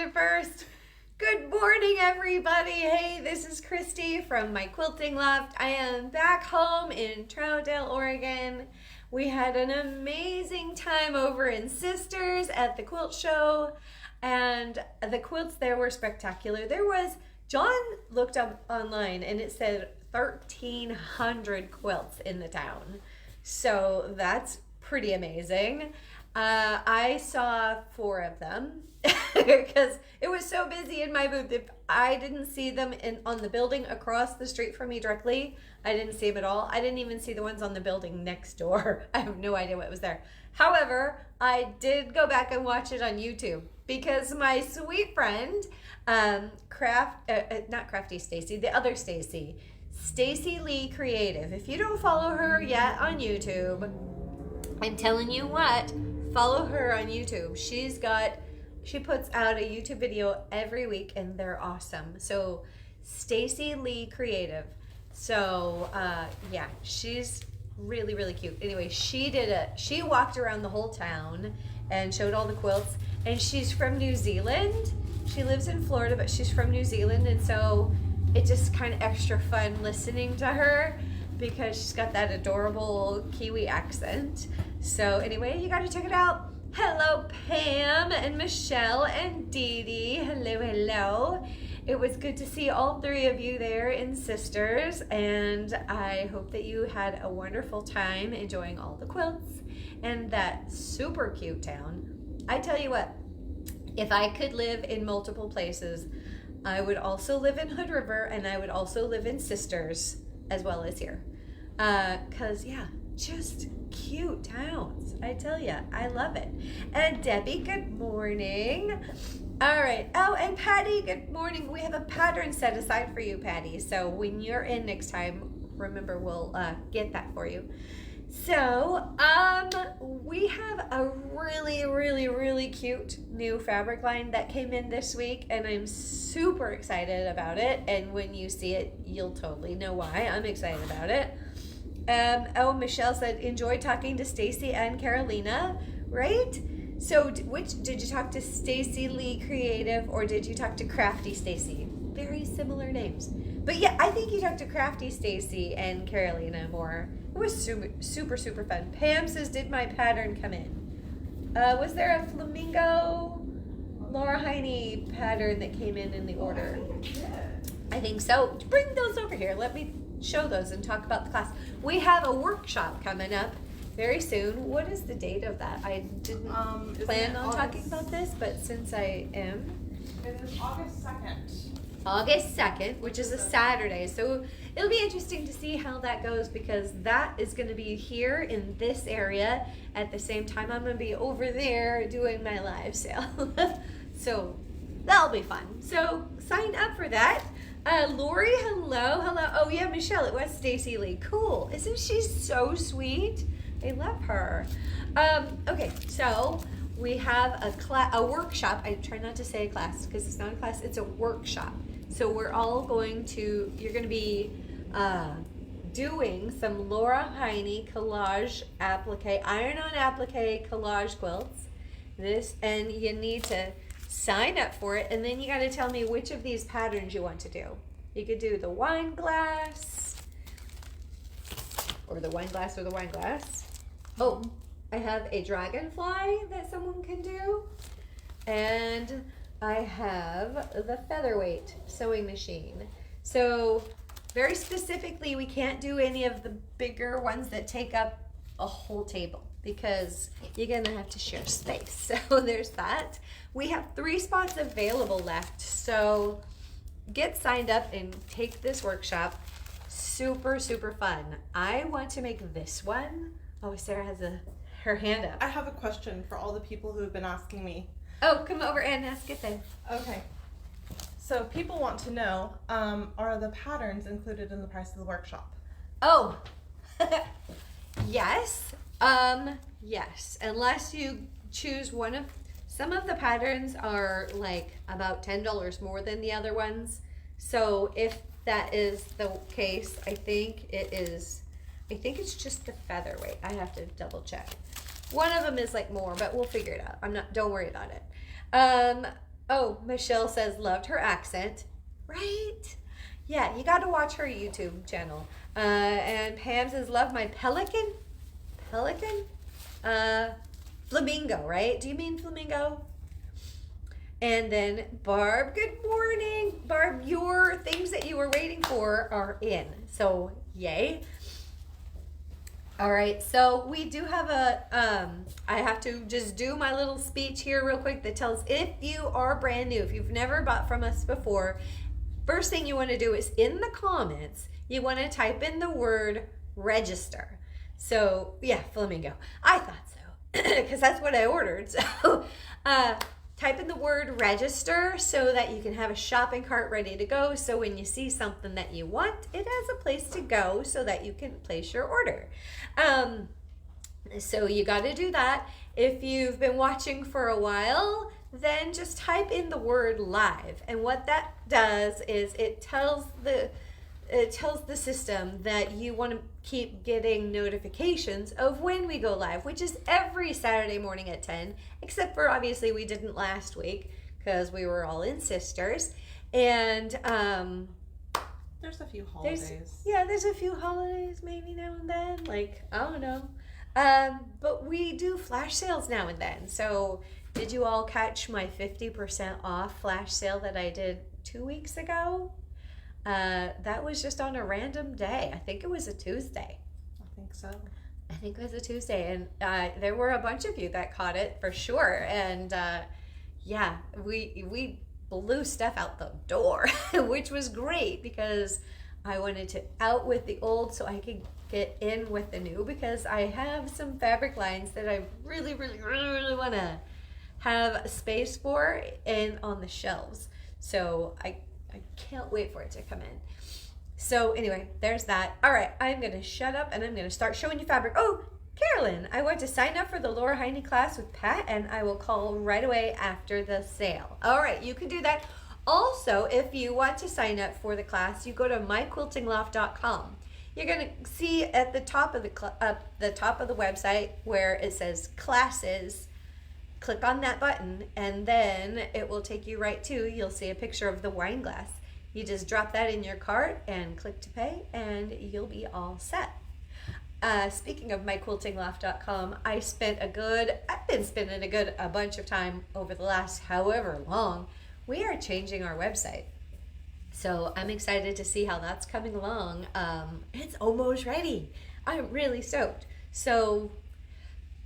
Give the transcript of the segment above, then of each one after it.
it first. Good morning, everybody. Hey, this is Christy from My Quilting Loft. I am back home in Troutdale, Oregon. We had an amazing time over in Sisters at the quilt show, and the quilts there were spectacular. John looked up online and it said 1,300 quilts in the town. So that's pretty amazing. I saw 4 of them because it was so busy in my booth. If I didn't see them on the building across the street from me directly, I didn't see them at all. I didn't even see the ones on the building next door. I have no idea what was there. However, I did go back and watch it on YouTube because my sweet friend, not Crafty Stacy, the other Stacy, Stacy Lee Creative. If you don't follow her yet on YouTube, I'm telling you what, follow her on YouTube. She puts out a YouTube video every week and they're awesome. So Stacy Lee Creative. So yeah, she's really, really cute. Anyway, she walked around the whole town and showed all the quilts, and she's from New Zealand. She lives in Florida, but she's from New Zealand, and so it's just kind of extra fun listening to her because she's got that adorable Kiwi accent. So anyway, you got to check it out. Hello, Pam and Michelle and Dee Dee. Hello, hello. It was good to see all 3 of you there in Sisters, and I hope that you had a wonderful time enjoying all the quilts and that super cute town. I tell you what, if I could live in multiple places, I would also live in Hood River, and I would also live in Sisters as well as here. Cause yeah, just cute towns. I tell you, I love it. And Debbie, good morning. All right. Oh, and Patty, good morning. We have a pattern set aside for you, Patty. So when you're in next time, remember we'll get that for you. So we have a really, really, really cute new fabric line that came in this week, and I'm super excited about it. And when you see it, you'll totally know why I'm excited about it. Oh, Michelle said, enjoy talking to Stacy and Carolina, right? So did you talk to Stacy Lee Creative, or did you talk to Crafty Stacy? Very similar names. But yeah, I think you talked to Crafty Stacy and Carolina more. It was super, super, super fun. Pam says, did my pattern come in? Was there a flamingo Laura Heine pattern that came in the order? I think so. Bring those over here. Let me show those and talk about the class. We have a workshop coming up very soon. What is the date of that? I didn't plan on talking about this, but since I am. It is August 2nd. August 2nd, which is a Saturday. So it'll be interesting to see how that goes, because that is going to be here in this area. At the same time, I'm going to be over there doing my live sale. So that'll be fun. So sign up for that. Lori, hello, hello. Oh yeah, Michelle, it was Stacy Lee. Cool. Isn't she so sweet? I love her. Okay, so we have a workshop. I try not to say a class because it's not a class, it's a workshop. So you're going to be doing some Laura Heine collage applique, iron-on applique collage quilts. And you need to sign up for it, and then you got to tell me which of these patterns you want to do. You could do the wine glass, or the wine glass, or the wine glass. Oh, I have a dragonfly that someone can do, and I have the featherweight sewing machine. So very specifically, we can't do any of the bigger ones that take up a whole table, because you're gonna have to share space. So there's that. We have 3 spots available left, so get signed up and take this workshop. Super, super fun. I want to make this one. Oh, Sarah has her hand up. I have a question for all the people who have been asking me. Oh, come over and ask it then. Okay. So people want to know, are the patterns included in the price of the workshop? Oh, yes. Yes, unless you choose some of the patterns are like about $10 more than the other ones. So if that is the case, I think it's just the featherweight. I have to double check. One of them is like more, but we'll figure it out. Don't worry about it. Oh, Michelle says loved her accent. Right? Yeah, you got to watch her YouTube channel. And Pam says love my pelican. Pelican? Uh, flamingo, right? Do you mean flamingo? And then Barb, good morning. Barb, your things that you were waiting for are in. So, yay. All right, so we do have I have to just do my little speech here real quick that tells if you are brand new, if you've never bought from us before, first thing you want to do is in the comments, you want to type in the word register. So, yeah, flamingo. I thought so because that's what I ordered. So, type in the word register so that you can have a shopping cart ready to go. So when you see something that you want, it has a place to go so that you can place your order. So you got to do that. If you've been watching for a while, then just type in the word live. And what that does is it tells the system that you want to keep getting notifications of when we go live, which is every Saturday morning at 10, except for obviously we didn't last week because we were all in sisters. And there's a few holidays. There's a few holidays maybe now and then. Like, I don't know. But we do flash sales now and then. So did you all catch my 50% off flash sale that I did 2 weeks ago? That was just on a random day. I think it was a Tuesday. I think so. I think it was a Tuesday. And there were a bunch of you that caught it for sure. And yeah, we blew stuff out the door, which was great because I wanted to out with the old so I could get in with the new, because I have some fabric lines that I really, really, really want to have space for and on the shelves. So I can't wait for it to come in. So anyway, there's that. All right, I'm going to shut up and I'm going to start showing you fabric. Oh, Carolyn, I want to sign up for the Laura Heine class with Pat, and I will call right away after the sale. All right, you can do that. Also, if you want to sign up for the class, you go to myquiltingloft.com. You're going to see at the top of the website where it says classes. Click on that button, and then it will take you right to, you'll see a picture of the wine glass. You just drop that in your cart and click to pay, and you'll be all set. Speaking of myquiltingloft.com, I've been spending a bunch of time over the last however long. We are changing our website. So I'm excited to see how that's coming along. It's almost ready. I'm really stoked. So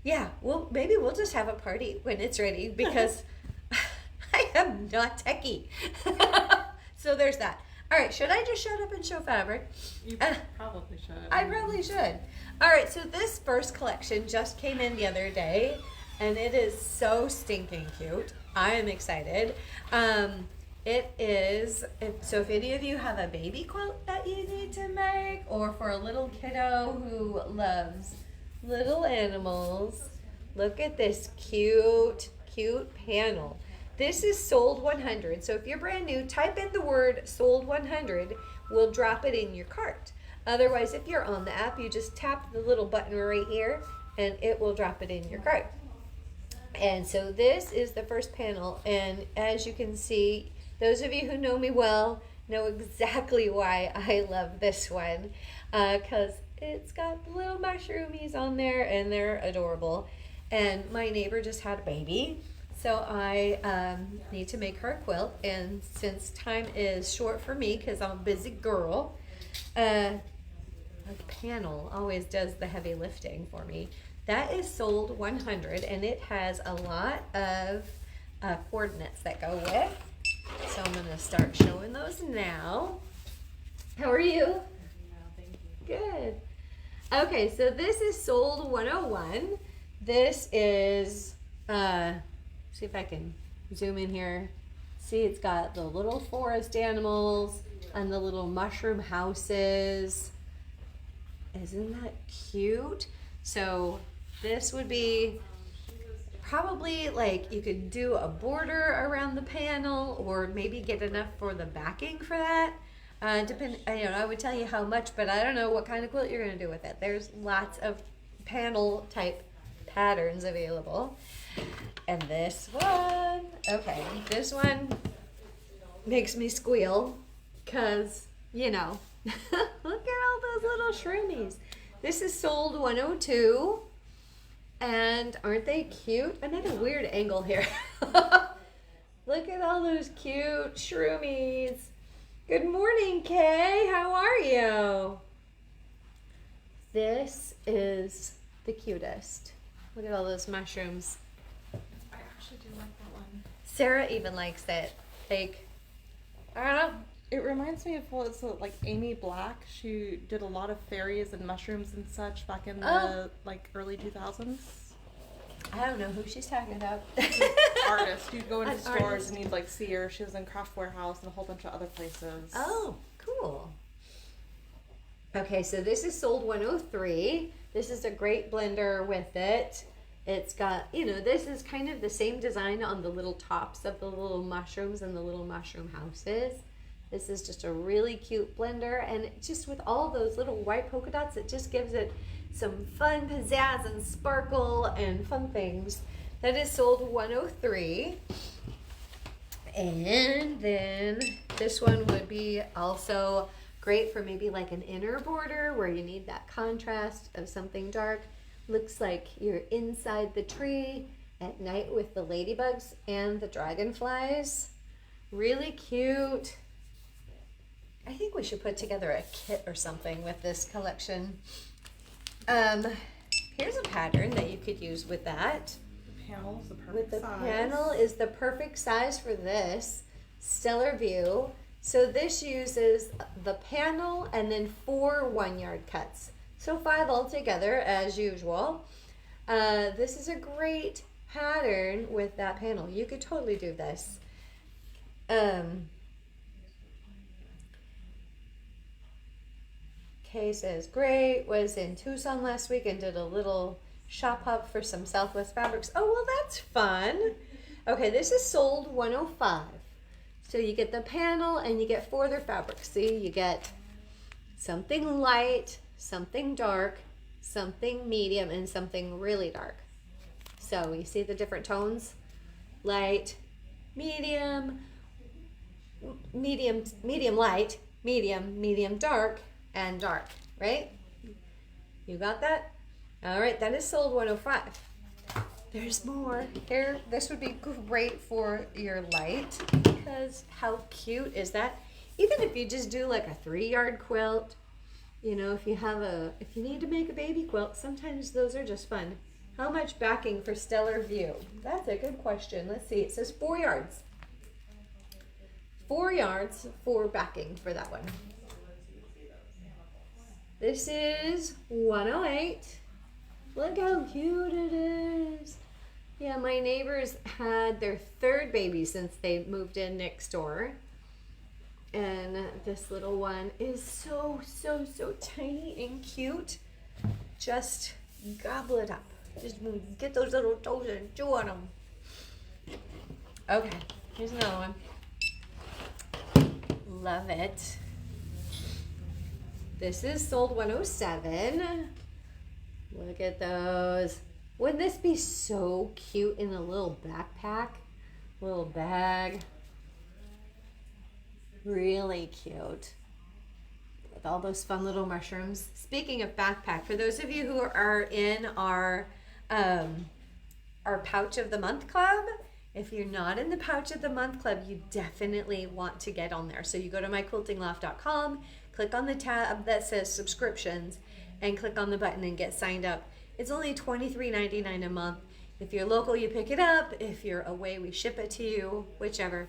yeah, well, maybe we'll just have a party when it's ready because I am not techie. So there's that. All right, should I just shut up and show fabric? You probably should. I probably should. All right, so this first collection just came in the other day, and it is so stinking cute. I am excited. It is, if any of you have a baby quilt that you need to make, or for a little kiddo who loves little animals, look at this cute panel. This is sold 100. So if you're brand new, type in the word sold 100. We'll drop it in your cart. Otherwise, if you're on the app, you just tap the little button right here and it will drop it in your cart. And so this is the first panel. And as you can see, those of you who know me well know exactly why I love this one. Because it's got the little mushroomies on there and they're adorable. And my neighbor just had a baby. So I need to make her a quilt, and since time is short for me because I'm a busy girl, the panel always does the heavy lifting for me. That is sold 100, and it has a lot of coordinates that go with. So I'm going to start showing those now. How are you? No, thank you. Good. Okay, so this is sold 101. This is... see if I can zoom in here. See, it's got the little forest animals and the little mushroom houses. Isn't that cute? So this would be probably like you could do a border around the panel, or maybe get enough for the backing for that. I would tell you how much, but I don't know what kind of quilt you're going to do with it. There's lots of panel type patterns available. And this one, okay, this one makes me squeal because, you know, look at all those little shroomies. This is sold 102. And aren't they cute? Another weird angle here. Look at all those cute shroomies. Good morning, Kay. How are you? This is the cutest. Look at all those mushrooms. I actually do like that one. Sarah even likes it. Like, I don't know. It reminds me of what's like Amy Black. She did a lot of fairies and mushrooms and such back in the like early 2000s. I don't know who she's talking about. Artist. You'd go into An stores artist. and you'd like see her. She was in Craft Warehouse and a whole bunch of other places. Oh, cool. Okay, so this is sold 103. This is a great blender with it. It's got, you know, this is kind of the same design on the little tops of the little mushrooms and the little mushroom houses. This is just a really cute blender, and just with all those little white polka dots, it just gives it some fun pizzazz and sparkle and fun things. That is sold 103. And then this one would be also great for maybe like an inner border where you need that contrast of something dark. Looks like you're inside the tree at night with the ladybugs and the dragonflies. Really cute. I think we should put together a kit or something with this collection. Here's a pattern that you could use with that. The panel is the perfect With the size. panel is the perfect size for this. Stellar View. So this uses the panel and then 4 1-yard cuts. So 5 altogether as usual. This is a great pattern with that panel. You could totally do this. Kay says, great, was in Tucson last week and did a little shop hop for some Southwest fabrics. Oh, well, that's fun. Okay, this is sold 105. So you get the panel and you get 4 other fabrics. See, you get something light, something dark, something medium, and something really dark. So you see the different tones? Light, medium, medium light, medium dark, and dark, right? You got that? All right, that is sold 105. There's more. Here, this would be great for your light because how cute is that? Even if you just do like a 3-yard quilt, you know, if you need to make a baby quilt, sometimes those are just fun. How much backing for Stellar View? That's a good question. Let's see. It says 4 yards. 4 yards for backing for that one. This is 108. Look how cute it is. Yeah, my neighbors had their 3rd baby since they moved in next door. And this little one is so tiny and cute. Just gobble it up. Just get those little toes and chew on them. Okay, here's another one. Love it. This is sold 107. Look at those. Wouldn't this be so cute in a little backpack? Little bag. Really cute. With all those fun little mushrooms. Speaking of backpack, for those of you who are in our Pouch of the Month Club, if you're not in the Pouch of the Month Club, you definitely want to get on there. So you go to myquiltingloft.com, click on the tab that says subscriptions, and click on the button and get signed up. It's only $23.99 a month. If you're local, you pick it up. If you're away, we ship it to you, whichever.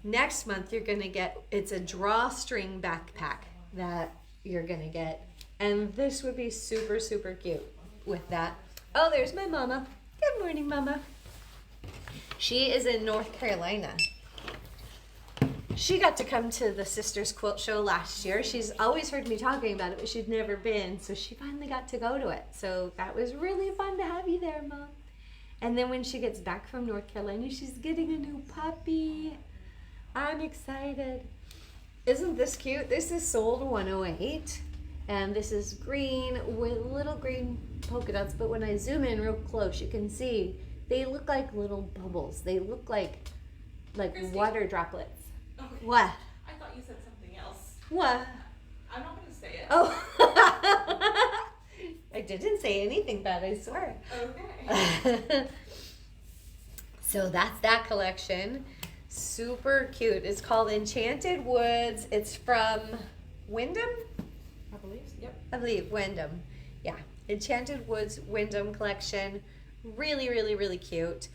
Next month, you're gonna get, it's a drawstring backpack that you're gonna get. And this would be super cute with that. Oh, there's my mama. Good morning, mama. She is in North Carolina. She got to come to the Sisters Quilt Show last year. She's always heard me talking about it, but she'd never been. So she finally got to go to it. So that was really fun to have you there, Mom. And then when she gets back from North Carolina, she's getting a new puppy. I'm excited. Isn't this cute? This is sold 108. And this is green with little green polka dots. But when I zoom in real close, you can see They look like little bubbles. They look like Christy. water droplets. Okay. What? I thought you said something else. What? I'm not going to say it. Oh. I didn't say anything bad, I swear. Okay. So that's that collection. Super cute. It's called Enchanted Woods. It's from Wyndham? I believe so. Yep. I believe Wyndham. Yeah. Enchanted Woods Wyndham collection. Really, really, really cute.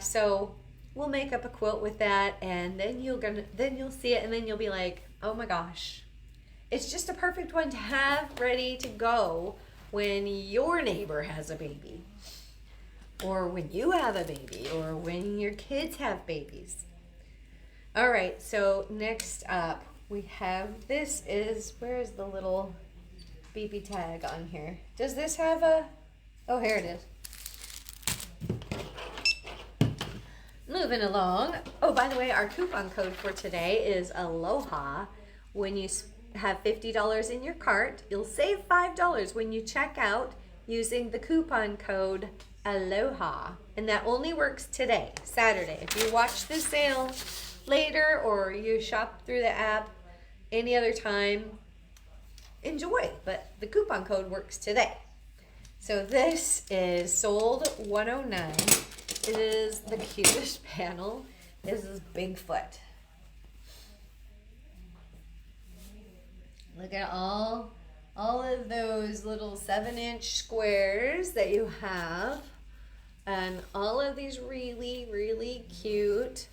So we'll make up a quilt with that, and then you'll see it, and then you'll be like, oh my gosh. It's just a perfect one to have ready to go when your neighbor has a baby, or when you have a baby, or when your kids have babies. All right, so next up we have, where is the little BB tag on here? Does this have oh, here it is. Moving along. Oh, by the way, our coupon code for today is Aloha. When you have $50 in your cart, you'll save $5 when you check out using the coupon code Aloha. And that only works today, Saturday. If you watch the sale later or you shop through the app any other time, enjoy. But the coupon code works today. So this is sold 109. It is the cutest panel. This is Bigfoot. Look at all of those little 7-inch squares that you have, and all of these really, really cute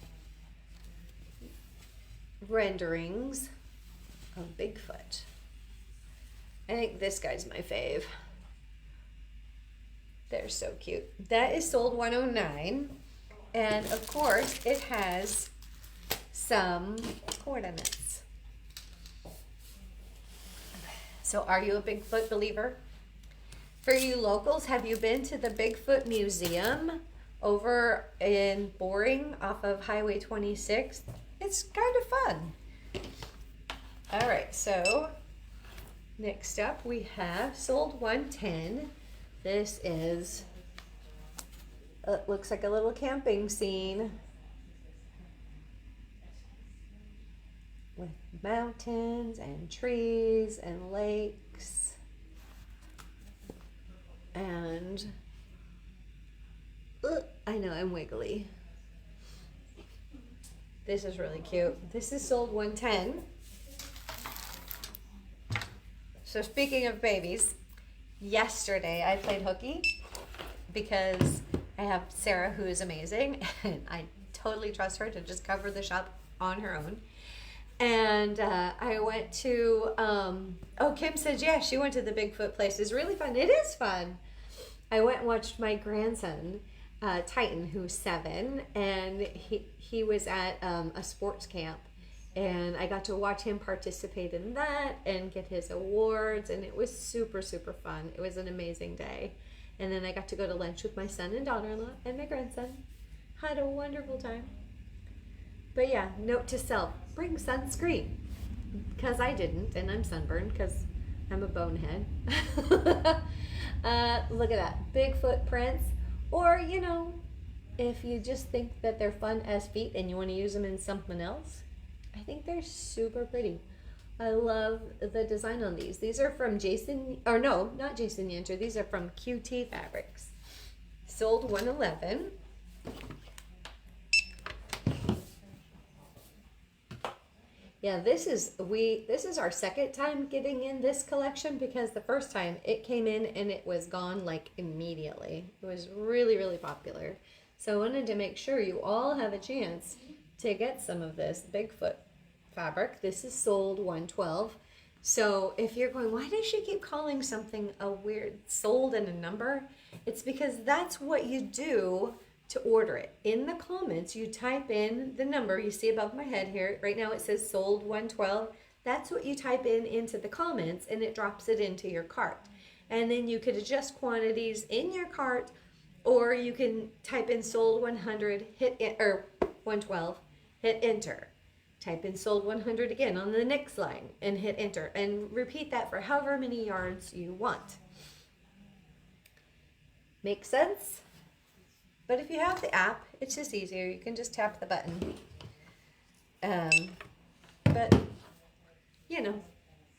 renderings of Bigfoot. I think this guy's my fave. They're so cute. That is sold 109, and of course it has some coordinates. So are you a Bigfoot believer? For you locals, have you been to the Bigfoot Museum over in Boring off of Highway 26? It's kind of fun. All right, so next up we have sold 110. This is, it looks like a little camping scene with mountains and trees and lakes, and I know I'm wiggly. This is really cute. This is sold 110. So speaking of babies, yesterday I played hooky because I have Sarah, who is amazing, and I totally trust her to just cover the shop on her own. And I went to, Kim said, yeah, she went to the Bigfoot place. It's really fun. It is fun. I went and watched my grandson, Titan, who's 7, and he was at a sports camp. And I got to watch him participate in that and get his awards, and it was super, super fun. It was an amazing day. And then I got to go to lunch with my son and daughter-in-law and my grandson. Had a wonderful time. But yeah, note to self, bring sunscreen. Because I didn't, and I'm sunburned because I'm a bonehead. Look at that, Bigfoot prints. Or, if you just think that they're fun as feet and you want to use them in something else, I think they're super pretty. I love the design on these. These are from not Jason Yenter. These are from QT Fabrics. Sold 111. Yeah, this is our second time getting in this collection, because the first time it came in and it was gone like immediately. It was really, really popular. So I wanted to make sure you all have a chance to get some of this Bigfoot fabric. This is sold 112. So if you're going, why does she keep calling something a weird sold and a number? It's because that's what you do to order it. In the comments, you type in the number you see above my head here. Right now it says sold 112. That's what you type in into the comments, and it drops it into your cart. And then you could adjust quantities in your cart, or you can type in sold 100, or 112, hit enter. Type in sold 100 again on the next line and hit enter, and repeat that for however many yards you want. Make sense? But if you have the app, it's just easier. You can just tap the button. But, you know,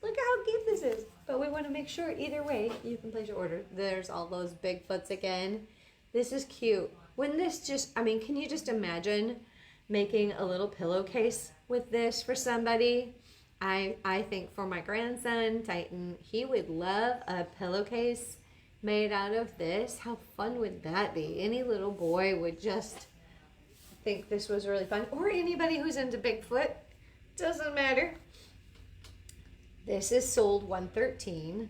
look how cute this is. But we want to make sure either way you can place your order. There's all those Bigfoots again. This is cute. When this just, I mean, can you just imagine making a little pillowcase with this for somebody? I think for my grandson, Titan, he would love a pillowcase made out of this. How fun would that be? Any little boy would just think this was really fun. Or anybody who's into Bigfoot. Doesn't matter. This is sold $113.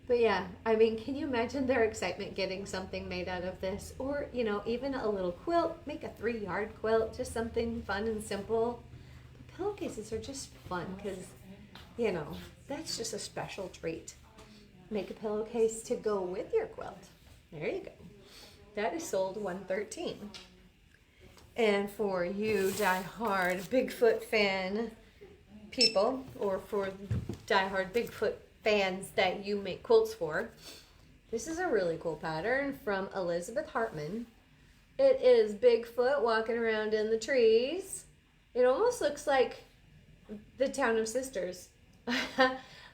But yeah, I mean, can you imagine their excitement getting something made out of this? Or, you know, even a little quilt. Make a 3-yard quilt. Just something fun and simple. But pillowcases are just fun because, you know, that's just a special treat. Make a pillowcase to go with your quilt. There you go. That is sold $113. And for you die-hard Bigfoot fan people, or for die-hard Bigfoot fans that you make quilts for, this is a really cool pattern from Elizabeth Hartman. It is Bigfoot walking around in the trees. It almost looks like the Town of Sisters.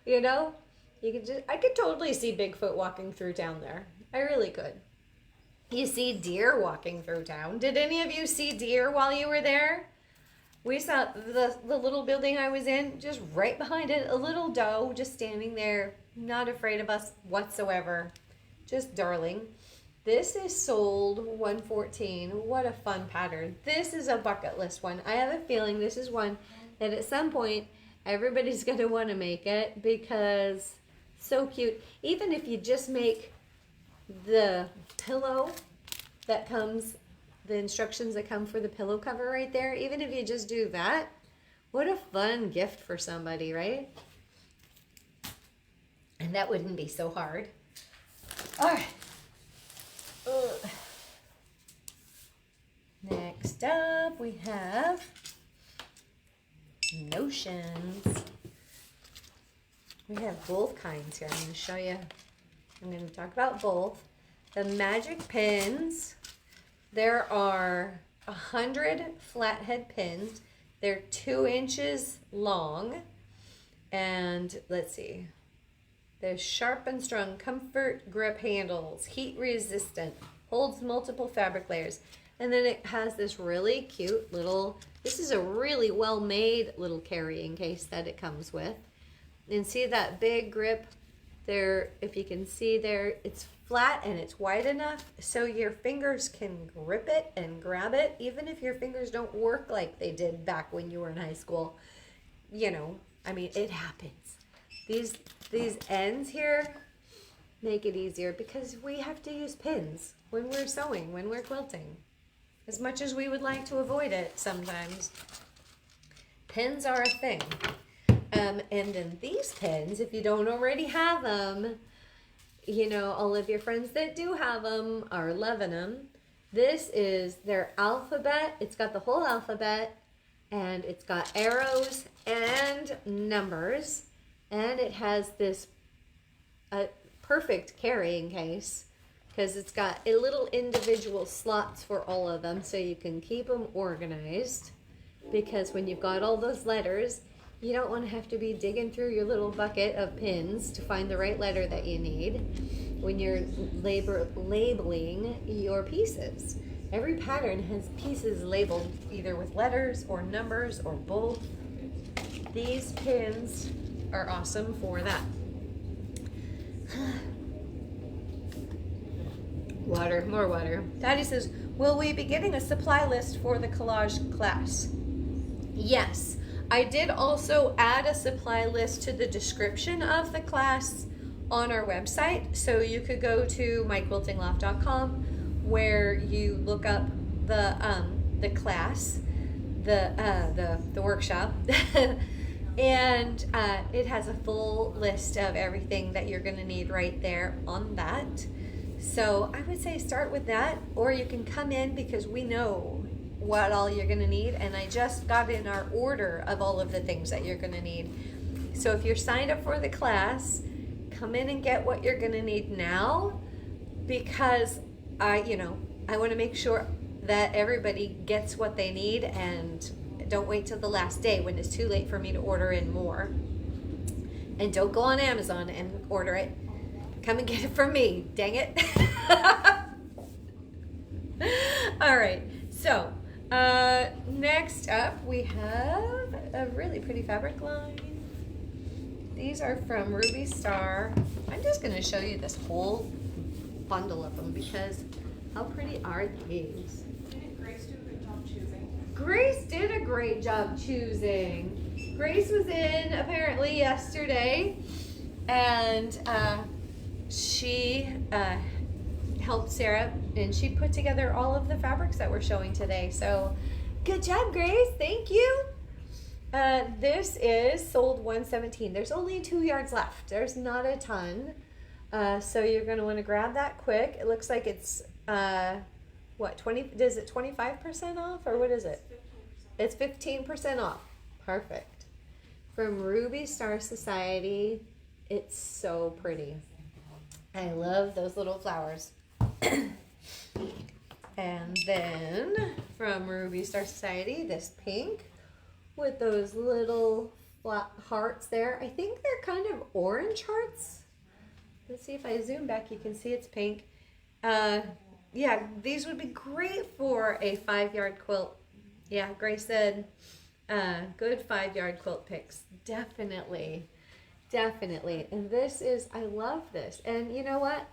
You know, I could totally see Bigfoot walking through town there. I really could. You see deer walking through town. Did any of you see deer while you were there? We saw the little building I was in, just right behind it, a little doe just standing there, not afraid of us whatsoever. Just darling. This is sold $114. What a fun pattern. This is a bucket list one. I have a feeling this is one that at some point everybody's going to want to make it because so cute. Even if you just make the pillow that comes, the instructions that come for the pillow cover right there, even if you just do that, what a fun gift for somebody, right? And that wouldn't be so hard. All right. Ugh. Next up, we have notions. We have both kinds here. I'm going to show you. I'm going to talk about both. The magic pins. There are 100 flathead pins. They're 2 inches long. And let's see. There's sharp and strong comfort grip handles, heat resistant, holds multiple fabric layers. And then it has this really cute little, this is a really well made little carrying case that it comes with. And see that big grip there, if you can see there, it's flat and it's wide enough so your fingers can grip it and grab it, even if your fingers don't work like they did back when you were in high school. You know, I mean, it happens. These ends here make it easier because we have to use pins when we're sewing, when we're quilting. As much as we would like to avoid it sometimes, pins are a thing. And then these pins, if you don't already have them, you know, all of your friends that do have them are loving them. This is their alphabet. It's got the whole alphabet, and it's got arrows and numbers. And it has this perfect carrying case because it's got a little individual slots for all of them so you can keep them organized, because when you've got all those letters, you don't want to have to be digging through your little bucket of pins to find the right letter that you need when you're labeling your pieces. Every pattern has pieces labeled either with letters or numbers or both. These pins are awesome for that. Water, more water. Daddy says, will we be getting a supply list for the collage class? Yes. I did also add a supply list to the description of the class on our website. So you could go to myquiltingloft.com where you look up the class, the workshop. And it has a full list of everything that you're going to need right there on that. So I would say start with that, or you can come in because we know what all you're going to need. And I just got in our order of all of the things that you're going to need. So if you're signed up for the class, come in and get what you're going to need now, because I want to make sure that everybody gets what they need and don't wait till the last day when it's too late for me to order in more. And don't go on Amazon and order it. Come and get it from me. Dang it. All right. So, next up we have a really pretty fabric line. These are from Ruby Star. I'm just going to show you this whole bundle of them because how pretty are these? Didn't Grace do a good job choosing? Grace did a great job choosing. Grace was in apparently yesterday, and she helped Sarah, and she put together all of the fabrics that we're showing today. So good job, Grace. Thank you. This is sold 117. There's only 2 yards left. There's not a ton. So you're going to want to grab that quick. It looks like it's, what, 20, is it 25% off or what is it? It's 15% off. Perfect. From Ruby Star Society. It's so pretty. I love those little flowers. And then from Ruby Star Society, this pink with those little flat hearts there. I think they're kind of orange hearts. Let's see if I zoom back, you can see it's pink. Yeah, these would be great for a 5-yard quilt. Yeah, Grace said good 5-yard quilt picks. Definitely, definitely. And this is, I love this. And you know what?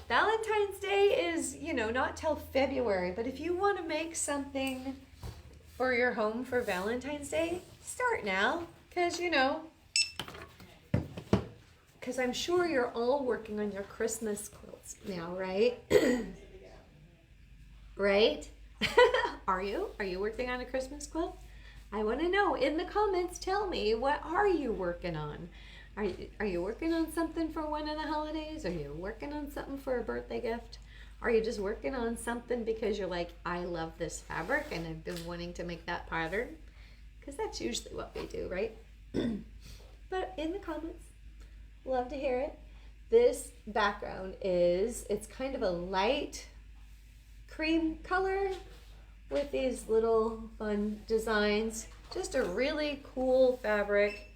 Valentine's Day is, you know, not till February, but if you want to make something for your home for Valentine's Day, start now, because you know, because I'm sure you're all working on your Christmas quilts now, right? Right? Are you working on a Christmas quilt? I want to know in the comments. Tell me, what are you working on? Are you working on something for one of the holidays? Are you working on something for a birthday gift? Are you just working on something because you're like, I love this fabric and I've been wanting to make that pattern? Because that's usually what we do, right? But in the comments, love to hear it. This background is, it's kind of a light cream color with these little fun designs. Just a really cool fabric.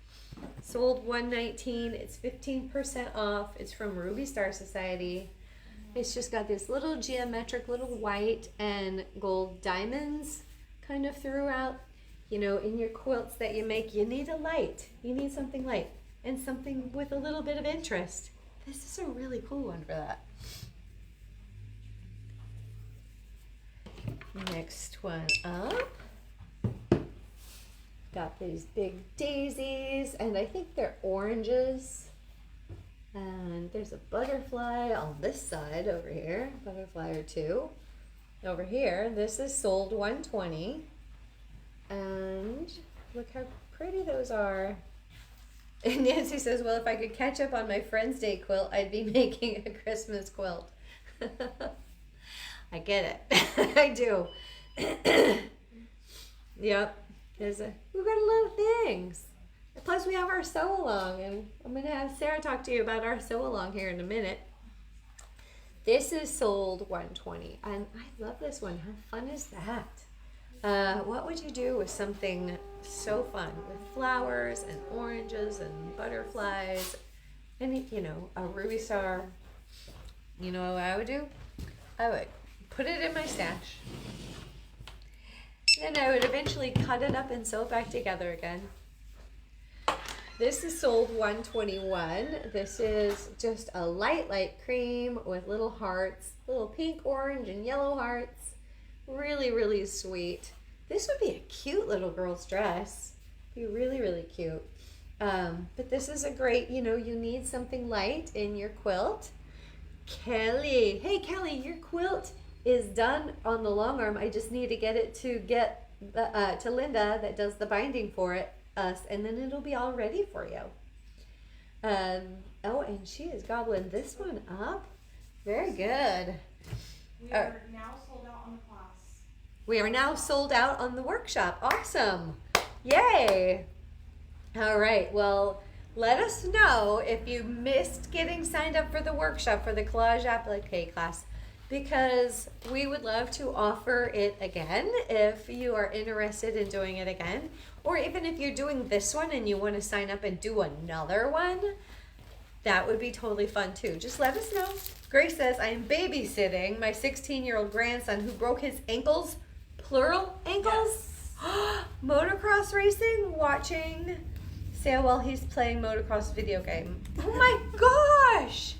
Sold $119. It's 15% off. It's from Ruby Star Society. It's just got this little geometric little white and gold diamonds kind of throughout. You know, in your quilts that you make, you need a light. You need something light and something with a little bit of interest. This is a really cool one for that. Next one up. Got these big daisies, and I think they're oranges. And there's a butterfly on this side over here, butterfly or two. Over here, this is sold $120. And look how pretty those are. And Nancy says, well, if I could catch up on my Friends Day quilt, I'd be making a Christmas quilt. I get it. I do. Yep. We've got a lot of things. Plus we have our sew along, and I'm going to have Sarah talk to you about our sew along here in a minute. This is sold $120, and I love this one. How fun is that? What would you do with something so fun with flowers and oranges and butterflies and, you know, a ruby star? You know what I would do? I would put it in my stash. Then I would eventually cut it up and sew it back together again. This is sold $121. This is just a light cream with little hearts, little pink, orange, and yellow hearts. Really, really sweet. This would be a cute little girl's dress. Be really, really cute. But this is a great, you know, you need something light in your quilt. Kelly. Hey, Kelly, your quilt is done on the long arm. I just need to get it to Linda that does the binding for us, and then it'll be all ready for you. Oh, and she is gobbling this one up. Very good. We are now sold out on the class. We are now sold out on the workshop. Awesome. Yay. All right. Well, let us know if you missed getting signed up for the workshop for the collage applique class. because we would love to offer it again if you are interested in doing it again. Or even if you're doing this one and you want to sign up and do another one, that would be totally fun too. Just let us know. Grace says, I am babysitting my 16-year-old grandson who broke his ankles, plural ankles, yes. Motocross racing, watching Sail while he's playing motocross video game. Oh my gosh!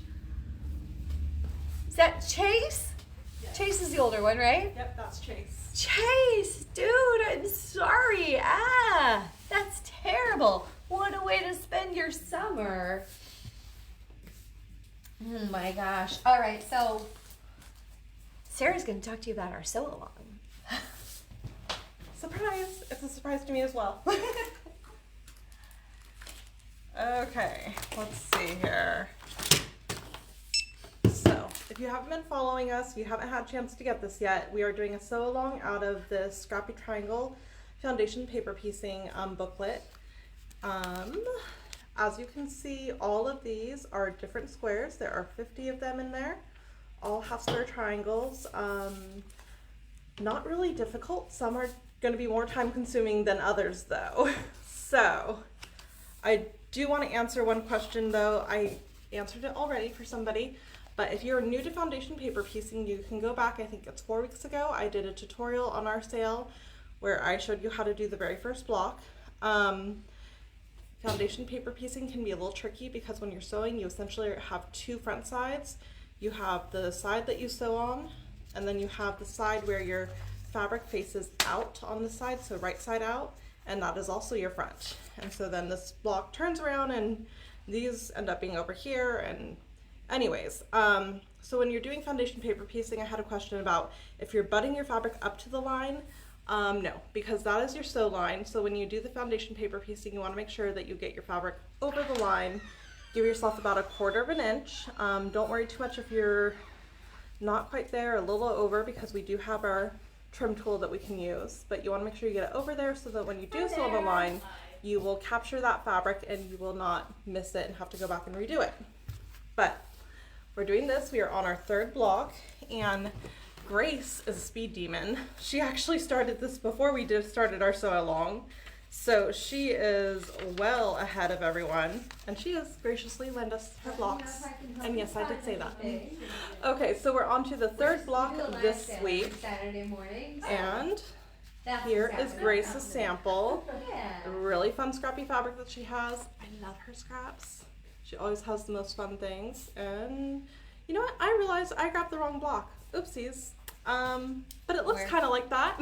Is that Chase? Yes. Chase is the older one, right? Yep, that's Chase. Chase, dude, I'm sorry. That's terrible. What a way to spend your summer. Oh my gosh. All right, so Sarah's going to talk to you about our sew-along. Surprise! It's a surprise to me as well. Okay, let's see here. So, if you haven't been following us, you haven't had a chance to get this yet, we are doing a sew-along out of this Scrappy Triangle Foundation Paper Piecing booklet. As you can see, all of these are different squares. There are 50 of them in there, all half square triangles. Not really difficult. Some are going to be more time consuming than others though. So, I do want to answer one question though. I answered it already for somebody, but if you're new to foundation paper piecing, you can go back, I think it's 4 weeks ago, I did a tutorial on our sale where I showed you how to do the very first block. Foundation paper piecing can be a little tricky because when you're sewing, you essentially have two front sides. You have the side that you sew on, and then you have the side where your fabric faces out on the side, so right side out, and that is also your front. And so then this block turns around and these end up being over here. And anyways, so when you're doing foundation paper piecing, I had a question about if you're butting your fabric up to the line. No, because that is your sew line. So when you do the foundation paper piecing, you want to make sure that you get your fabric over the line. Give yourself about 1/4 of an inch. Don't worry too much if you're not quite there, a little over, because we do have our trim tool that we can use, but you want to make sure you get it over there so that when you do sew the line, you will capture that fabric and you will not miss it and have to go back and redo it. But we're doing this. We are on our 3rd block, and Grace is a speed demon. She actually started this before we started our sew along, so she is well ahead of everyone, and she has graciously lent us her blocks. And yes, I did say that. Okay, so we're on to the 3rd block this week, Saturday morning. and here is Grace's sample. Yeah. A really fun scrappy fabric that she has. I love her scraps. She always has the most fun things. And you know what? I realized I grabbed the wrong block. Oopsies. But it looks kind of like that.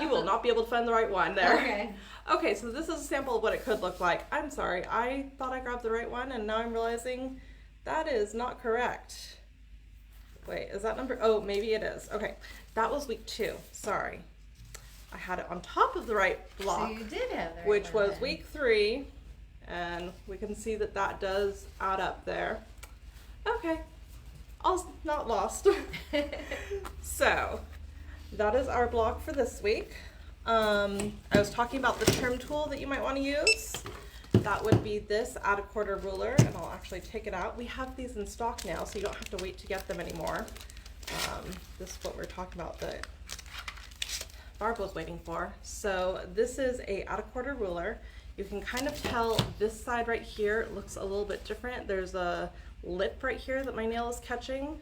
You will not be able to find the right one there. Okay. Okay, so this is a sample of what it could look like. I'm sorry, I thought I grabbed the right one, and now I'm realizing that is not correct. Wait, is that number? Oh, maybe it is. Okay, that was week 2. Sorry. I had it on top of the right block, So you did have the right which one was then. week 3, and we can see that that does add up there. Okay, all not lost. So, that is our block for this week. I was talking about the trim tool that you might want to use. That would be this add 1/4 ruler, and I'll actually take it out. We have these in stock now, so you don't have to wait to get them anymore. This is what we're talking about that Barb was waiting for. So this is a add 1/4 ruler. You can kind of tell this side right here looks a little bit different. There's a lip right here that my nail is catching.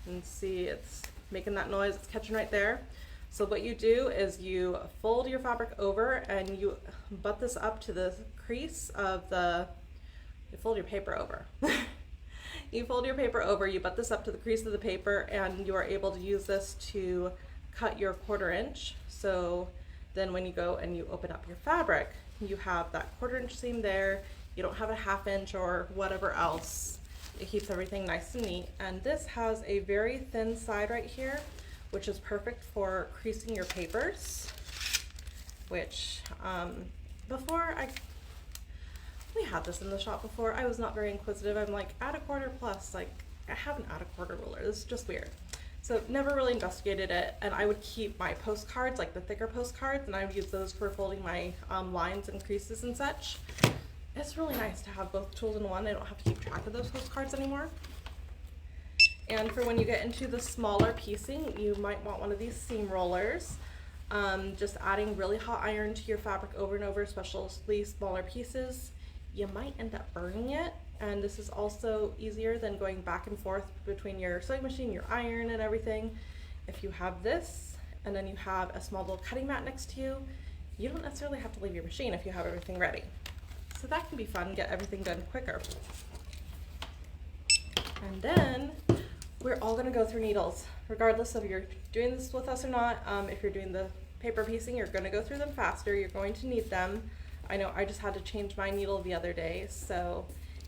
And see, it's making that noise, it's catching right there. So what you do is you fold your fabric over and you butt this up to the crease of you fold your paper over. You fold your paper over, you butt this up to the crease of the paper, and you are able to use this to cut your 1/4 inch. So then when you go and you open up your fabric, you have that 1/4 inch seam there. You don't have a 1/2 inch or whatever else. It keeps everything nice and neat. And this has a very thin side right here, which is perfect for creasing your papers, which we had this in the shop before. I was not very inquisitive. I'm like, add 1/4 plus, like I haven't add 1/4 ruler. This is just weird. So never really investigated it, and I would keep my postcards, like the thicker postcards, and I would use those for folding my lines and creases and such. It's really nice to have both tools in one. I don't have to keep track of those postcards anymore. And for when you get into the smaller piecing, you might want one of these seam rollers. Just adding really hot iron to your fabric over and over, especially smaller pieces, you might end up burning it. And this is also easier than going back and forth between your sewing machine, your iron, and everything. If you have this, and then you have a small little cutting mat next to you, you don't necessarily have to leave your machine if you have everything ready. So that can be fun, get everything done quicker. And then we're all gonna go through needles, regardless of you're doing this with us or not. If you're doing the paper piecing, you're gonna go through them faster, you're going to need them. I know I just had to change my needle the other day, so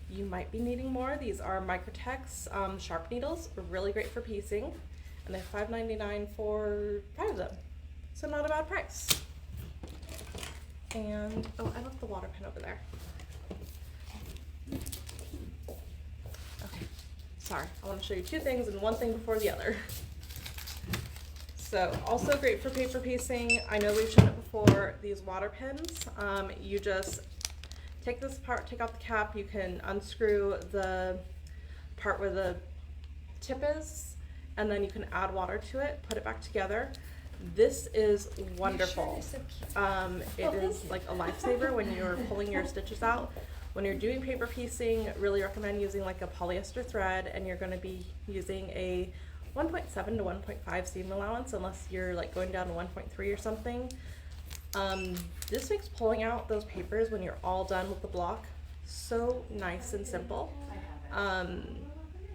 you might be needing more. These are Microtex sharp needles, really great for piecing, and they're $5.99 for 5 of them, so not a bad price. And, oh, I left the water pen over there. Okay, sorry, I want to show you 2 things and one thing before the other. So, also great for paper piecing. I know we've shown it before, these water pins. You just take this apart, take out the cap, you can unscrew the part where the tip is, and then you can add water to it, put it back together. This is wonderful. It is like a lifesaver when you're pulling your stitches out. When you're doing paper piecing, really recommend using like a polyester thread, and you're going to be using a 1.7 to 1.5 seam allowance, unless you're like going down to 1.3 or something. This makes pulling out those papers when you're all done with the block so nice and simple.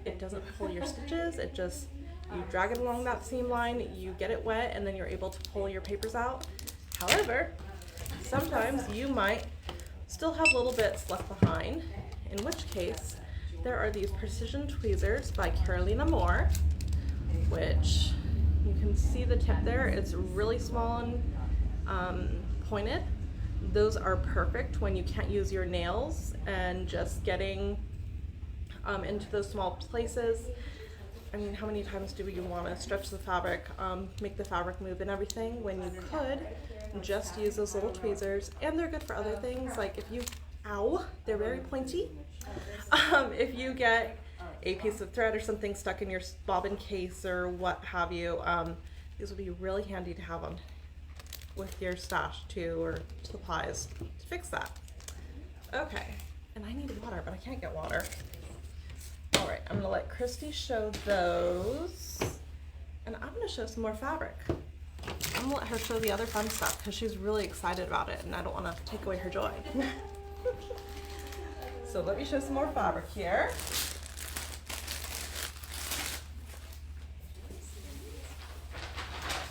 It doesn't pull your stitches, it just, you drag it along that seam line, you get it wet, and then you're able to pull your papers out. However, sometimes you might still have little bits left behind, in which case there are these precision tweezers by Carolina Moore, which you can see the tip there, it's really small and pointed. Those are perfect when you can't use your nails and just getting into those small places. I mean, how many times do you want to stretch the fabric, make the fabric move and everything, when you could just use those little tweezers. And they're good for other things, like if you, ow, they're very pointy. If you get a piece of thread or something stuck in your bobbin case or what have you, these would be really handy to have on with your stash too, or supplies to fix that. Okay, and I need water, but I can't get water. All right, I'm gonna let Christy show those, and I'm gonna show some more fabric. I'm gonna let her show the other fun stuff because she's really excited about it, and I don't want to take away her joy. So let me show some more fabric here.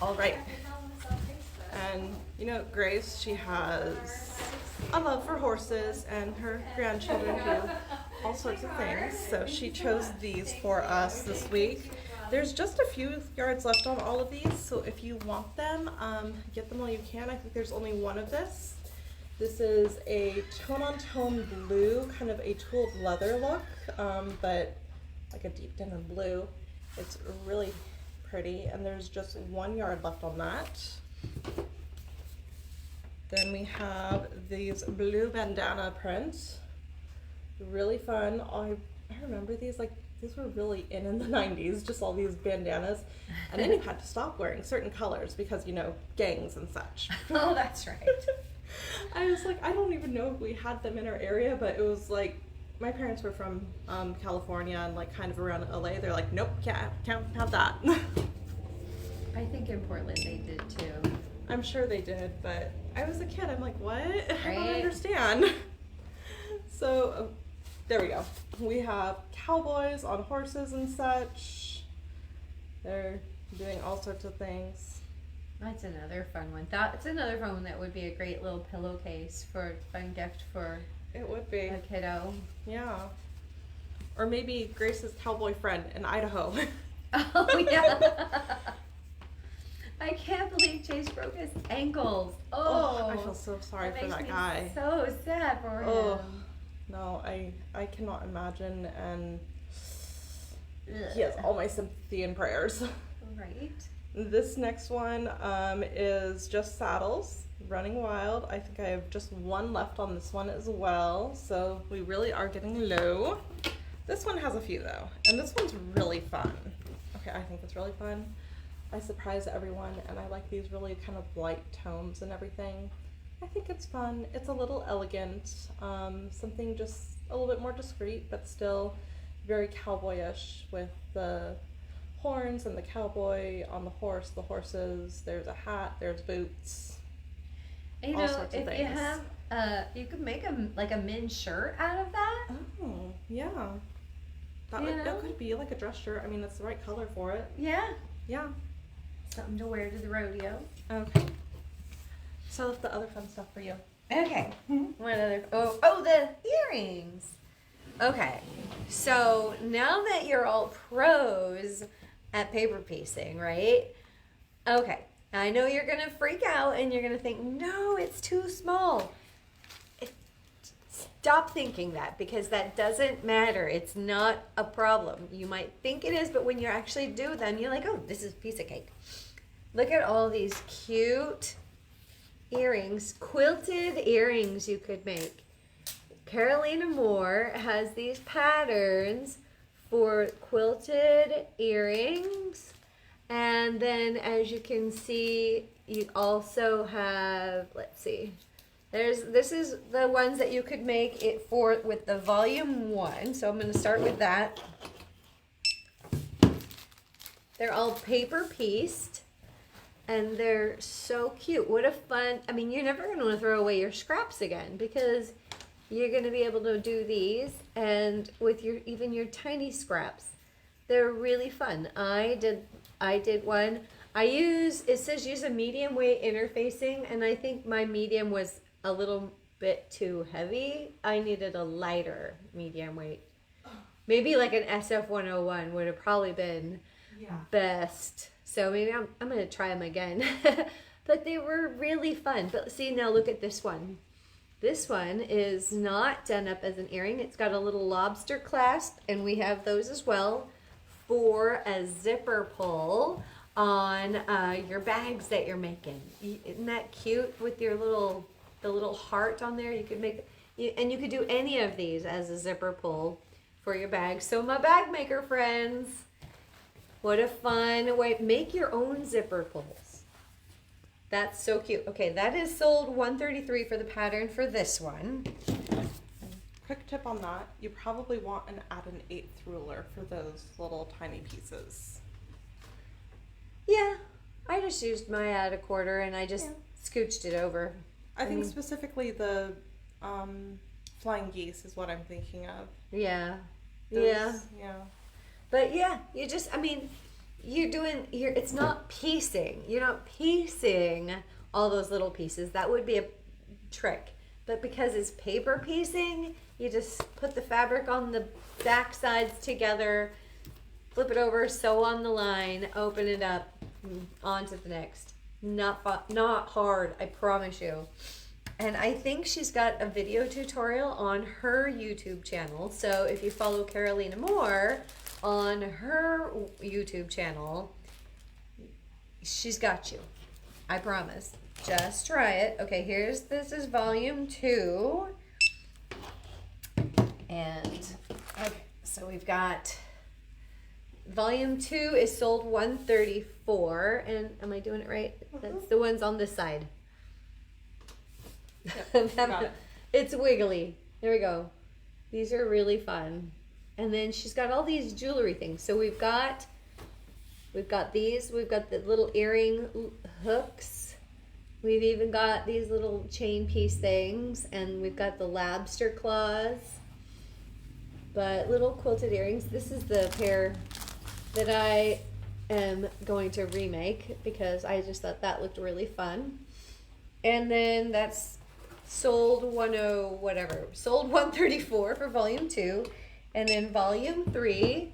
All right. And you know, Grace, she has a love for horses, and her grandchildren do all sorts of things. So she chose these for us this week. There's just a few yards left on all of these, so if you want them, get them while you can. I think there's only one of this. This is a tone-on-tone blue, kind of a tooled leather look, but like a deep denim blue. It's really pretty, and there's just 1 yard left on that. Then we have these blue bandana prints. Really fun. I remember these, like, these were really in the 90s, just all these bandanas. And then you had to stop wearing certain colors because, you know, gangs and such. Oh, that's right. I was like, I don't even know if we had them in our area, but it was like, my parents were from California and like kind of around LA. They're like, nope, can't have that. I think in Portland they did too. I'm sure they did, but I was a kid. I'm like, what? Right? I don't understand. So there we go. We have cowboys on horses and such. They're doing all sorts of things. That's another fun one. That's another fun one that would be a great little pillowcase for a fun gift for It would be. a kiddo. Yeah. Or maybe Grace's cowboy friend in Idaho. Oh, yeah. I can't believe Chase broke his ankles. Oh, I feel so sorry for makes that me guy. So sad for him. Oh, no, I cannot imagine, and he has all my sympathy and prayers. Right. This next one is just saddles, Running Wild. I think I have just one left on this one as well, so we really are getting low. This one has a few though, and this one's really fun. Okay, I think it's really fun. I surprise everyone, and I like these really kind of light tones and everything. I think it's fun. It's a little elegant, something just a little bit more discreet, but still very cowboyish with the horns and the cowboy on the horse, the horses. There's a hat, there's boots. You all know, sorts of if things. you have, you could make a men's shirt out of that. Oh, yeah. That could be like a dress shirt. I mean, it's the right color for it. Yeah. Yeah. Something to wear to the rodeo. Okay. So the other fun stuff for you. Okay. What other? Oh, the earrings. Okay. So now that you're all pros at paper piecing, right? Okay. I know you're gonna freak out and you're gonna think, no, it's too small. Stop thinking that, because that doesn't matter. It's not a problem. You might think it is, but when you actually do them, you're like, oh, this is a piece of cake. Look at all these cute earrings, quilted earrings you could make. Carolina Moore has these patterns for quilted earrings. And then as you can see, you also have, let's see, this is the ones that you could make it for with the volume 1. So I'm going to start with that. They're all paper pieced. And they're so cute. What a fun, I mean, you're never going to want to throw away your scraps again, because you're going to be able to do these, and with even your tiny scraps. They're really fun. I did one. It says use a medium weight interfacing, and I think my medium was a little bit too heavy. I needed a lighter medium weight. Maybe like an SF101 would have probably been best. So maybe I'm going to try them again. But they were really fun. But see, now look at this one. This one is not done up as an earring. It's got a little lobster clasp, and we have those as well for a zipper pull on your bags that you're making. Isn't that cute with your the little heart on there? You could make, and you could do any of these as a zipper pull for your bag. So my bag maker friends, what a fun way. Make your own zipper pulls. That's so cute. Okay, that is sold $133 for the pattern for this one. Quick tip on that, you probably want an 1/8 ruler for those little tiny pieces. Yeah, I just used my 1/4 and I just scooched it over. I think specifically the flying geese is what I'm thinking of. Yeah. Yeah. But yeah, you just, I mean, it's not piecing. You're not piecing all those little pieces. That would be a trick. But because it's paper piecing, you just put the fabric on the back sides together, flip it over, sew on the line, open it up, on to the next. Not hard, I promise you. And I think she's got a video tutorial on her YouTube channel. So if you follow Carolina Moore on her YouTube channel, she's got you. I promise. Just try it. Okay, this is volume 2. And, okay, so we've got volume 2 is sold $134. And am I doing it right? That's the ones on this side. Yep, got it. It's wiggly. There we go. These are really fun. And then she's got all these jewelry things. So we've got these. We've got the little earring hooks. We've even got these little chain piece things, and we've got the lobster claws. But little quilted earrings. This is the pair that I am going to remake because I just thought that looked really fun. And then that's sold sold $134 for volume 2. And then volume 3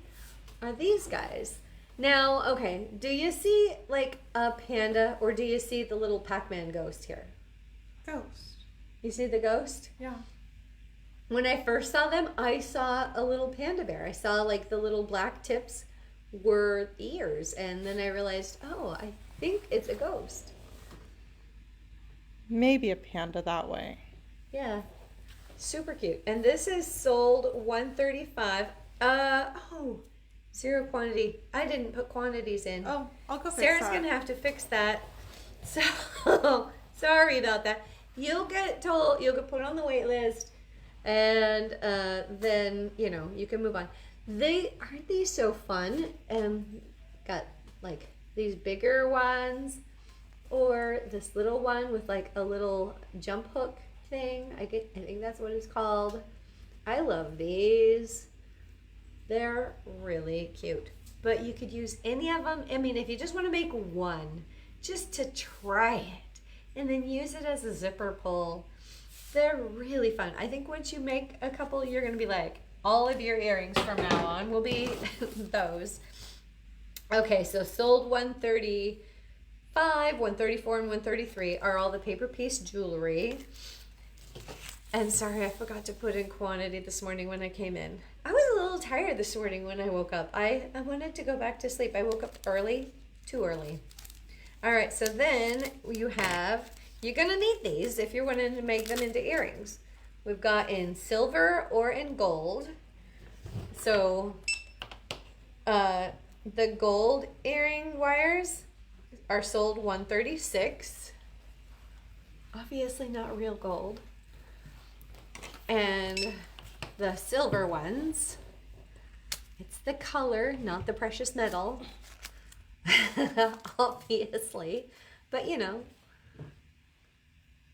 are these guys. Now, okay, do you see like a panda, or do you see the little Pac-Man ghost here? Ghost. You see the ghost? Yeah. When I first saw them, I saw a little panda bear. I saw like the little black tips were ears, and then I realized, oh, I think it's a ghost. Maybe a panda that way. Yeah, super cute. And this is sold $135. Oh, zero quantity. I didn't put quantities in. Oh, I'll go fix Sarah's that. gonna have to fix that. So sorry about that. You'll get told. You'll get put on the wait list, and then you can move on. Aren't these so fun? And got like these bigger ones, or this little one with like a little jump hook thing. I think that's what it's called. I love these. They're really cute. But you could use any of them. I mean, if you just want to make one, just to try it, and then use it as a zipper pull. They're really fun. I think once you make a couple, you're going to be like, all of your earrings from now on will be those. Okay, so sold 135, 134, and 133 are all the paper piece jewelry. And sorry, I forgot to put in quantity this morning when I came in. I was a little tired this morning when I woke up. I wanted to go back to sleep. I woke up early, too early. All right, so then you're gonna need these if you're wanting to make them into earrings. We've got in silver or in gold. So the gold earring wires are sold 136. Obviously not real gold. And the silver ones, it's the color, not the precious metal, obviously, but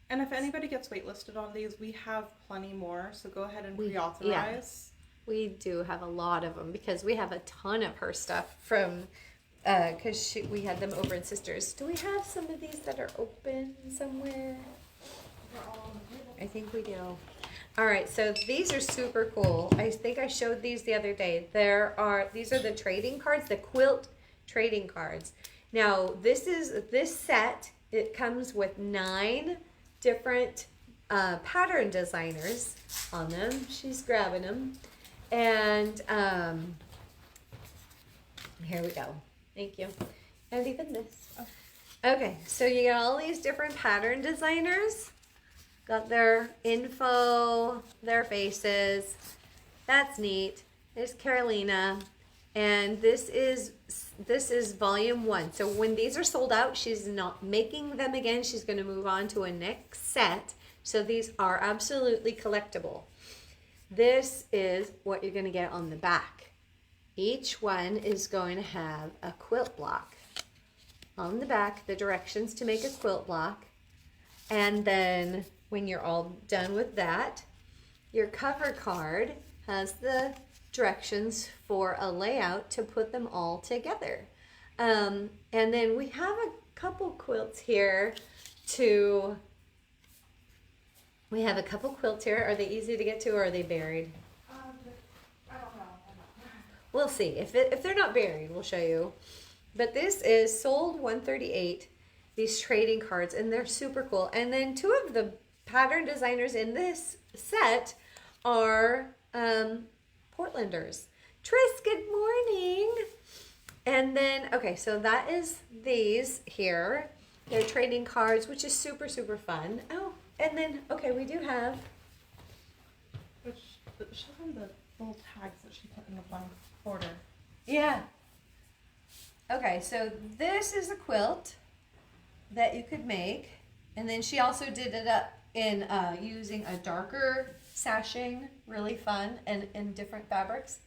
And if anybody gets waitlisted on these, we have plenty more, so go ahead and pre-authorize. We do have a lot of them because we have a ton of her stuff from, because we had them over in Sisters. Do we have some of these that are open somewhere? I think we do. All right, so these are super cool. I think I showed these the other day. These are the trading cards, the quilt trading cards. Now, this set, it comes with 9 different pattern designers on them. She's grabbing them. And here we go. Thank you. And even this. Oh. Okay, so you got all these different pattern designers. Got their info, their faces. That's neat. There's Carolina. And this is volume 1. So when these are sold out, she's not making them again. She's going to move on to a next set. So these are absolutely collectible. This is what you're going to get on the back. Each one is going to have a quilt block. On the back, the directions to make a quilt block. And then when you're all done with that, your cover card has the directions for a layout to put them all together. And then we have a couple quilts here Are they easy to get to, or are they buried? I don't know. We'll see. If they're not buried, we'll show you. But this is sold 138, these trading cards, and they're super cool. And then 2 of the pattern designers in this set are Portlanders. Tris, good morning. And then, okay, so that is these here. They're trading cards, which is super, super fun. Oh, and then, okay, we do have... Show them the little tags that she put in the blank border. Yeah. Okay, so this is a quilt that you could make. And then she also did it up in using a darker sashing, really fun, and in different fabrics.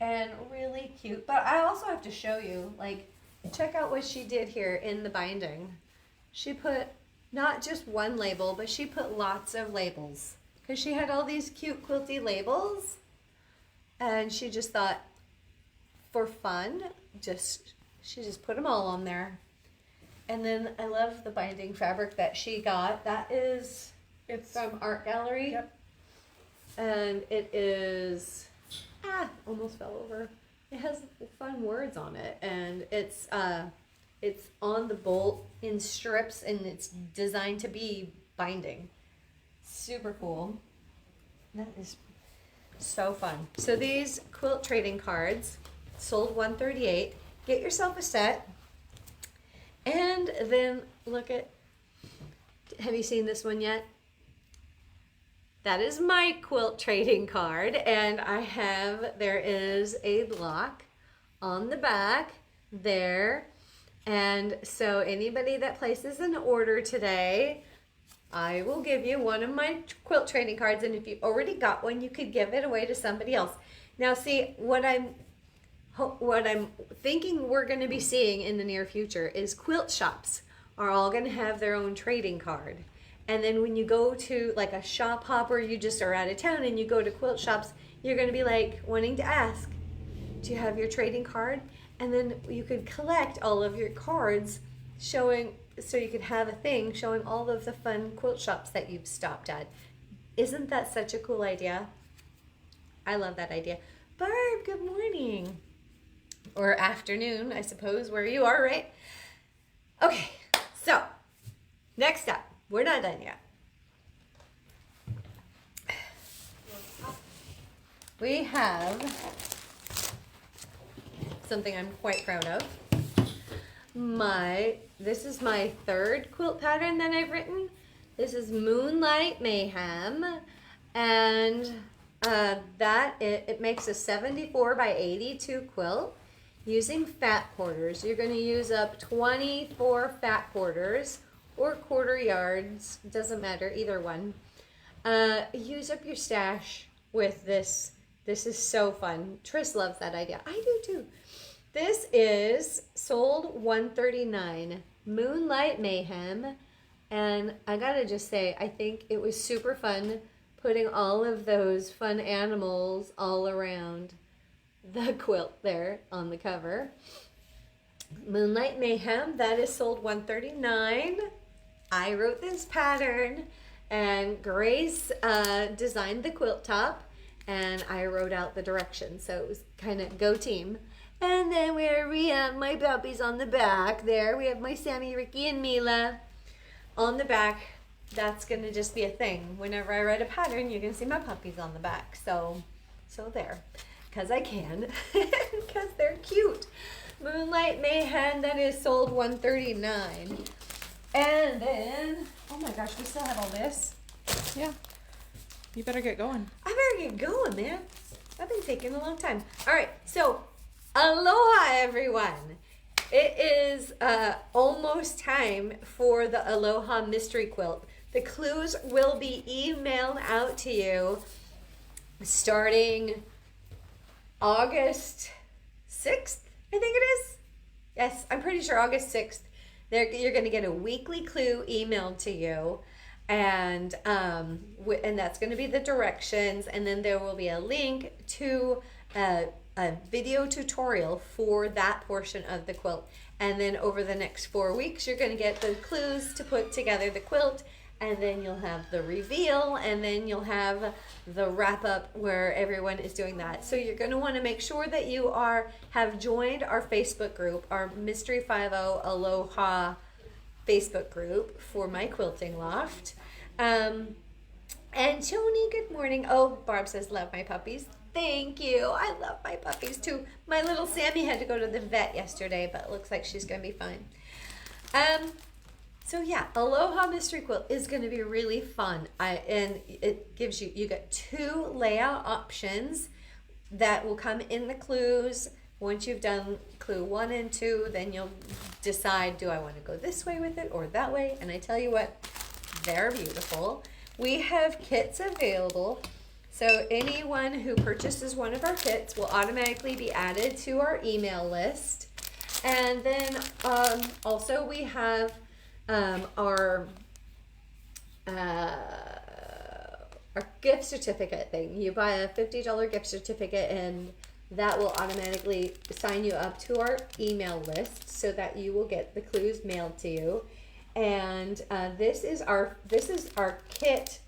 And really cute. But I also have to show you, like, check out what she did here in the binding. She put not just one label, but she put lots of labels. Because she had all these cute quilty labels. And she just thought, for fun, she just put them all on there. And then I love the binding fabric that she got. It's from Art Gallery. Yep. And it is, almost fell over. It has fun words on it. And it's on the bolt in strips, and it's designed to be binding. Super cool. That is so fun. So these quilt trading cards sold 138. Get yourself a set. And then look at, have you seen this one yet? that is my quilt trading card, and there is a block on the back there. And so anybody that places an order today, I will give you one of my quilt trading cards, and if you already got one, you could give it away to somebody else. Now, see, what I'm thinking we're going to be seeing in the near future is quilt shops are all going to have their own trading card. And then when you go to like a shop hop, or you just are out of town and you go to quilt shops, you're going to be like wanting to ask, do you have your trading card? And then you could collect all of your cards showing, so you could have a thing showing all of the fun quilt shops that you've stopped at. Isn't that such a cool idea? I love that idea. Barb, good morning. Or afternoon, I suppose, where you are, right? Okay, so next up, we're not done yet. We have something I'm quite proud of. This is my third quilt pattern that I've written. This is Moonlight Mayhem, and it makes a 74 by 82 quilt using fat quarters. You're going to use up 24 fat quarters or quarter yards, doesn't matter, either one. Use up your stash with this. This is so fun. Tris loves that idea. I do too. This is sold $139, Moonlight Mayhem, and I gotta just say, I think it was super fun putting all of those fun animals all around the quilt there on the cover. Moonlight Mayhem, that is sold $139. I wrote this pattern, and Grace designed the quilt top, and I wrote out the directions, so it was kind of go team. And then we have my puppies on the back there. We have my Sammy, Ricky, and Mila on the back. That's going to just be a thing. Whenever I write a pattern, you're going to see my puppies on the back. So there. Because I can. Because they're cute. Moonlight Mayhem, that is sold $139. And then, oh my gosh, we still have all this. Yeah. You better get going. I better get going, man. I've been taking a long time. All right, so aloha, everyone. It is almost time for the Aloha Mystery Quilt. The clues will be emailed out to you starting August 6th, I think it is. Yes, I'm pretty sure August 6th. You're going to get a weekly clue emailed to you. And that's going to be the directions, and then there will be a link to a video tutorial for that portion of the quilt. And then over the next 4 weeks, you're going to get the clues to put together the quilt, and then you'll have the reveal, and then you'll have the wrap up where everyone is doing that. So you're going to want to make sure that you have joined our Facebook group, our Mystery 50 Aloha Facebook group for My Quilting Loft. And Joni, good morning. Oh, Barb says, love my puppies. Thank you. I love my puppies too. My little Sammy had to go to the vet yesterday, but it looks like she's going to be fine. So yeah, Aloha Mystery Quilt is going to be really fun. And it gives you got 2 layout options that will come in the clues. Once you've done clue 1 and 2, then you'll decide, do I want to go this way with it or that way? And I tell you what, they're beautiful. We have kits available. So anyone who purchases one of our kits will automatically be added to our email list. And then also we have our gift certificate thing. You buy a $50 gift certificate, and that will automatically sign you up to our email list so that you will get the clues mailed to you. And this is our kit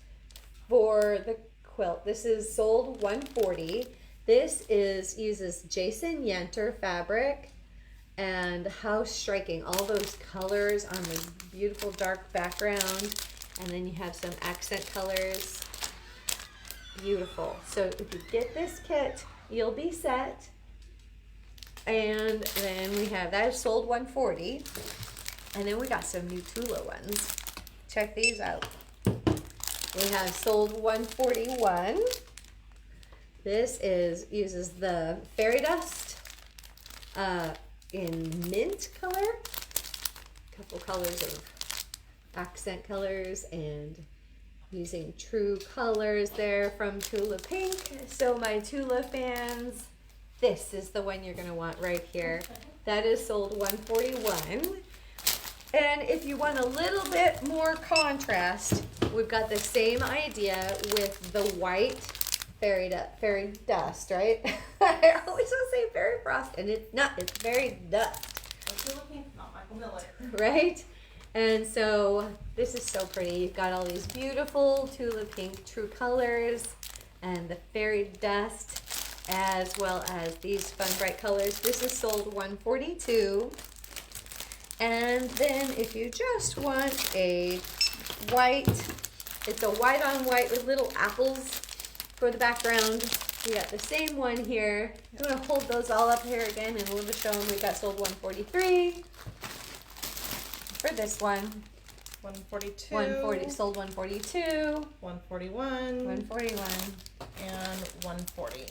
for the quilt. This is sold $140. This uses Jason Yenter fabric, and how striking, all those colors on the beautiful dark background, and then you have some accent colors. Beautiful. So if you get this kit, you'll be set. And then we have that is sold $140. And then we got some new Tula ones. Check these out. We have sold 141. This uses the fairy dust in mint color. A couple colors of accent colors and using true colors there from Tula Pink. So my Tula fans, this is the one you're going to want right here. That is sold 141. And if you want a little bit more contrast, we've got the same idea with the white fairy dust, right? I always want to say fairy frost, and it's not. It's fairy dust. Tula Pink, not Michael Miller. Right? And so this is so pretty. You've got all these beautiful Tula Pink true colors and the fairy dust, as well as these fun bright colors. This is sold 142. And then if you just want a white, it's a white on white with little apples for the background. We got the same one here. I'm going to hold those all up here again and we'll just show them. We got sold 143 for this one. 142. 140 sold 142. 141. 141. And 140.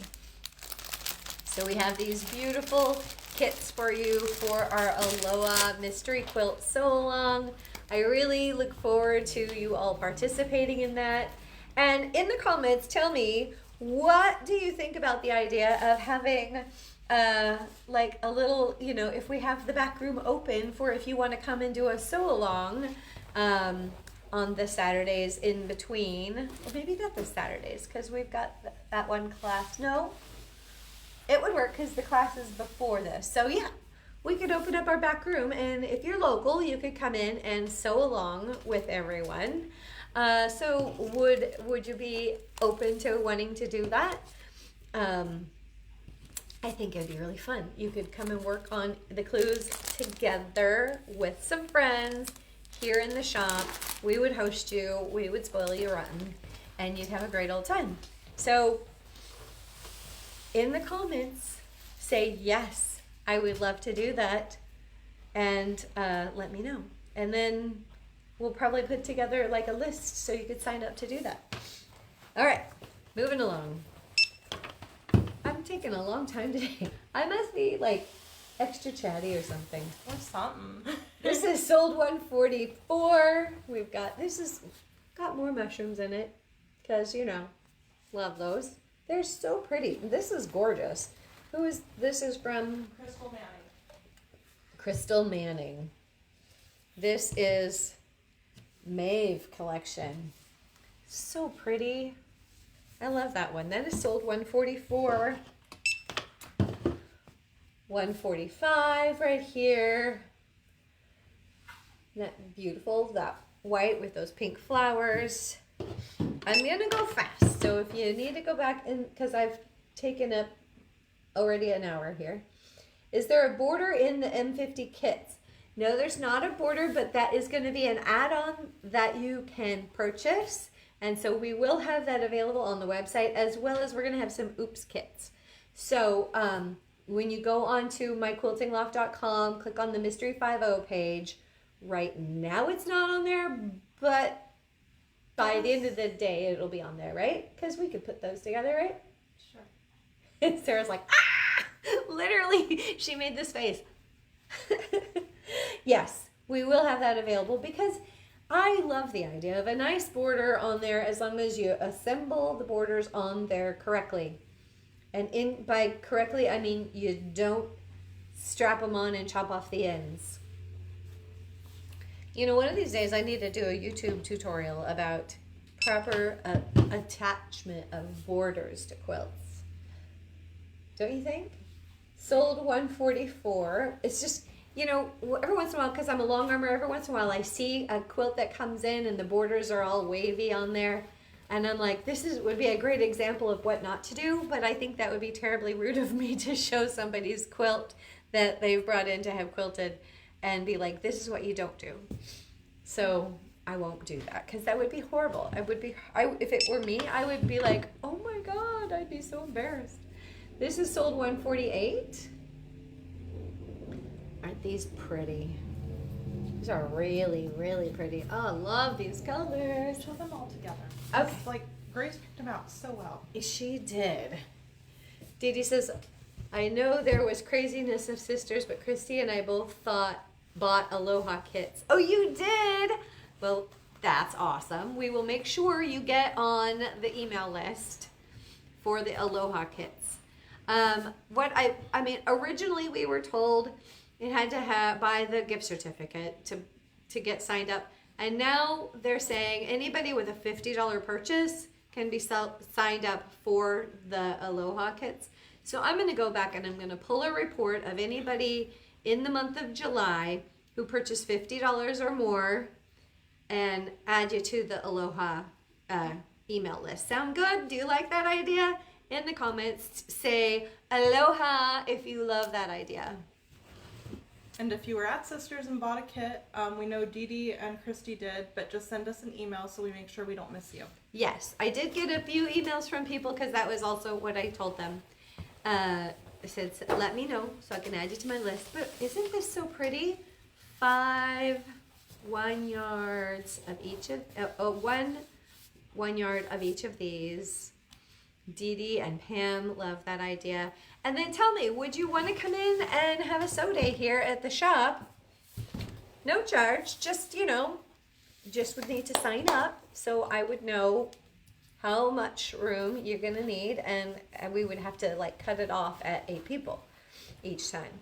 So we have these beautiful kits for you for our Aloha Mystery Quilt Sew Along. I really look forward to you all participating in that. And in the comments, tell me, what do you think about the idea of having like a little, you know, if we have the back room open for if you want to come and do a sew along on the Saturdays in between, or maybe not the Saturdays because we've got that one class. No, it would work because the class is before this. So yeah, we could open up our back room, and if you're local, you could come in and sew along with everyone. So would you be open to wanting to do that? I think it'd be really fun. You could come and work on the clues together with some friends here in the shop. We would host you, we would spoil you rotten, and you'd have a great old time. So in the comments, say yes, I would love to do that, and let me know. And then we'll probably put together like a list so you could sign up to do that. All right, moving along. I'm taking a long time today. I must be like extra chatty or something. Or something. This is sold 144. We've got, this is got more mushrooms in it because, you know, love those. They're so pretty. This is gorgeous. This is from? Crystal Manning. Crystal Manning. This is Maeve collection. So pretty. I love that one. That is sold 144. 145 right here. That beautiful, that white with those pink flowers. I'm gonna go fast, so if you need to go back in, because I've taken up already an hour here. Is there a border in the M50 kits? No, there's not a border, but that is going to be an add-on that you can purchase. And so we will have that available on the website, as well as we're going to have some oops kits. So when you go on to myquiltingloft.com, click on the Mystery 50 page. Right now it's not on there, but by the end of the day it'll be on there, right? Because we could put those together, right? Sure. And Sarah's like, ah! Literally, she made this face. Yes, we will have that available because I love the idea of a nice border on there as long as you assemble the borders on there correctly. And by correctly, I mean you don't strap them on and chop off the ends. You know, one of these days I need to do a YouTube tutorial about proper attachment of borders to quilts. Don't you think? Sold 144. It's just, you know, every once in a while, because I'm a long armer, every once in a while I see a quilt that comes in and the borders are all wavy on there. And I'm like, would be a great example of what not to do, but I think that would be terribly rude of me to show somebody's quilt that they've brought in to have quilted and be like, this is what you don't do. So I won't do that because that would be horrible. If it were me, I would be like, oh my God, I'd be so embarrassed. This is sold 148. Aren't these pretty? These are really, really pretty. Oh, I love these colors. Show them all together. Okay. It's like Grace picked them out so well. She did. Dee Dee says, I know there was craziness of sisters, but Christy and I both bought Aloha kits. Oh, you did? Well, that's awesome. We will make sure you get on the email list for the Aloha kits. Originally we were told it had to buy the gift certificate to get signed up. And now they're saying anybody with a $50 purchase can be signed up for the Aloha kits. So I'm going to go back and I'm going to pull a report of anybody in the month of July who purchased $50 or more and add you to the Aloha email list. Sound good? Do you like that idea? In the comments, say Aloha if you love that idea. And if you were at Sisters and bought a kit, we know Dee Dee and Christy did, but just send us an email so we make sure we don't miss you. Yes, I did get a few emails from people because that was also what I told them. I said, let me know so I can add you to my list. But isn't this so pretty? 5 1 yards of each of, one yard of each of these. Dee Dee and Pam love that idea. And then tell me, would you want to come in and have a sew day here at the shop? No charge, just would need to sign up so I would know how much room you're gonna need, and we would have to like cut it off at 8 people each time.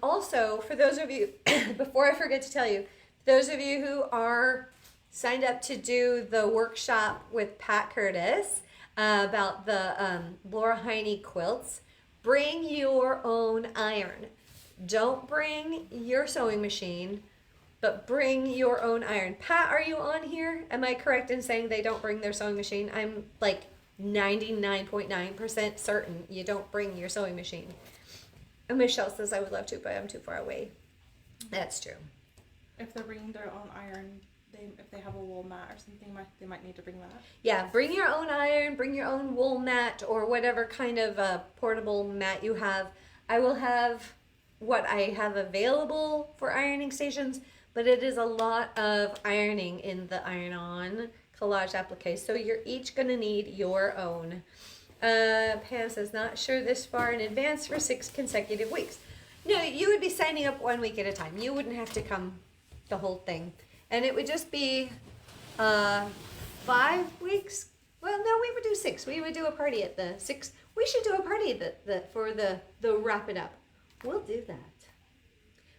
Also, for those of you, before I forget to tell you, those of you who are signed up to do the workshop with Pat Curtis about the Laura Heine quilts, bring your own iron. Don't bring your sewing machine, but bring your own iron. Pat, are you on here? Am I correct in saying they don't bring their sewing machine? I'm like 99.9% certain you don't bring your sewing machine. And Michelle says, I would love to, but I'm too far away. That's true. If they're bringing their own iron, if they have a wool mat or something, they might need to bring that. Yeah, bring your own iron, bring your own wool mat or whatever kind of portable mat you have. I will have what I have available for ironing stations, but it is a lot of ironing in the iron-on collage applique, so you're each going to need your own. Pam says, not sure this far in advance for 6 consecutive weeks. No, you would be signing up 1 week at a time. You wouldn't have to come the whole thing. And it would just be 5 weeks. Well, no, we would do 6. We would do a party at the 6. We should do a party for the wrap it up. We'll do that.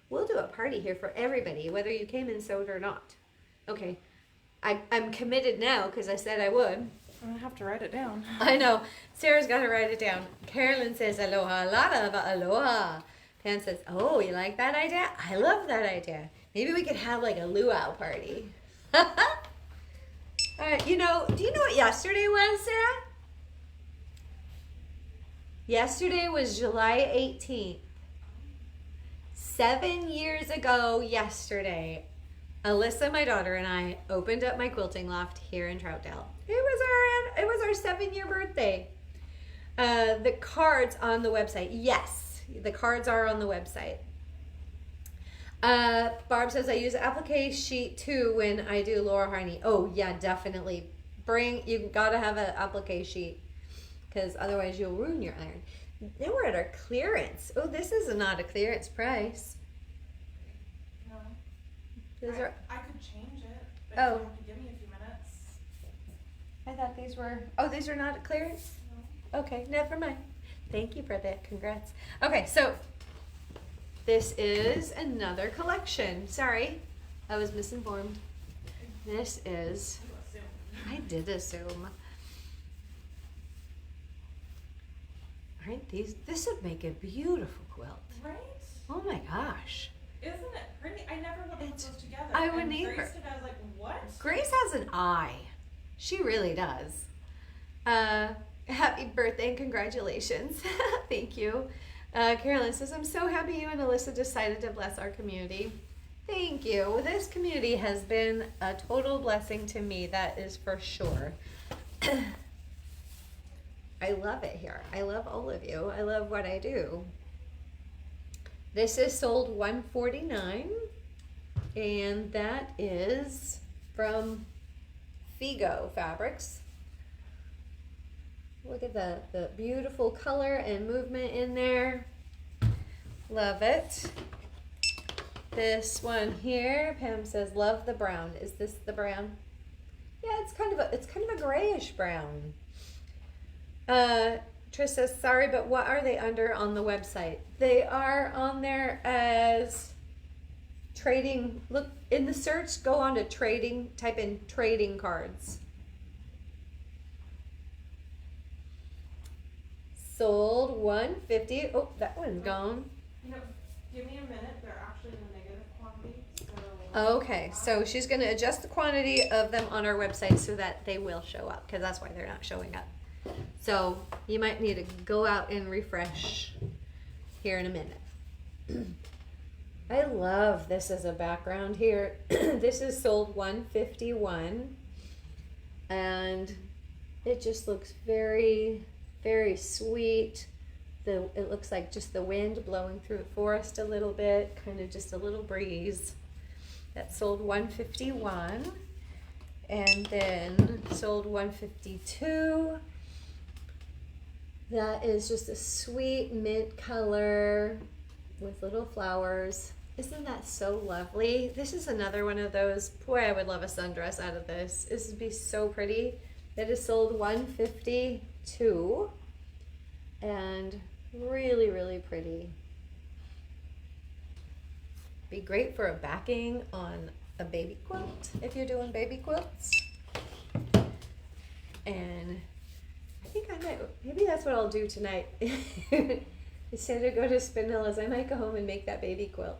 We'll do a party here for everybody, whether you came and sewed or not. Okay. I'm committed now because I said I would. I'm going to have to write it down. I know. Sarah's got to write it down. Carolyn says aloha, a lot of aloha. Pam says, oh, you like that idea? I love that idea. Maybe we could have like a luau party. Do you know what yesterday was, Sarah? Yesterday was July 18th. 7 years ago yesterday, Alyssa, my daughter, and I opened up My Quilting Loft here in Troutdale. It was our 7-year birthday. The cards on the website. Yes, the cards are on the website. Barb says I use applique sheet too when I do Laura Harney. Oh yeah, definitely. You gotta have an applique sheet because otherwise you'll ruin your iron. Now we're at our clearance. Oh, this is not a clearance price. No. I could change it, but you have to give me a few minutes. I thought these were, these are not a clearance? No. Okay, never mind. Thank you for that. Congrats. Okay, so this is another collection. Sorry, I was misinformed. This is, I did assume. Aren't these, this would make a beautiful quilt. Right? Oh my gosh. Isn't it pretty? I never would have put those together. I wouldn't either. Grace did, I was like, what? Grace has an eye. She really does. Happy birthday and congratulations. Thank you. Carolyn says, I'm so happy you and Alyssa decided to bless our community. Thank you. This community has been a total blessing to me, that is for sure. I love it here. I love all of you. I love what I do. This is sold $149, and that is from Figo fabrics. Look at the beautiful color and movement in there. Love it. This one here, Pam says, love the brown. Is this the brown? Yeah, it's kind of a grayish brown. Trish says, sorry, but what are they under on the website? They are on there as trading. Look in the search, go on to trading, type in trading cards. Sold 150. Oh, that one's gone. You know, give me a minute. They're actually in a negative quantity. Okay, so she's going to adjust the quantity of them on our website so that they will show up, because that's why they're not showing up. So you might need to go out and refresh here in a minute. I love this as a background here. This is sold 151, and it just looks very, very sweet. It looks like just the wind blowing through the forest a little bit, kind of just a little breeze. That sold 151, and then sold 152. That is just a sweet mint color with little flowers. Isn't that so lovely? This is another one of those, boy, I would love a sundress out of this. This would be so pretty. That is sold 152, and really, really pretty. Be great for a backing on a baby quilt if you're doing baby quilts. And I think I might, maybe that's what I'll do tonight. Instead of go to Spinellas, I might go home and make that baby quilt.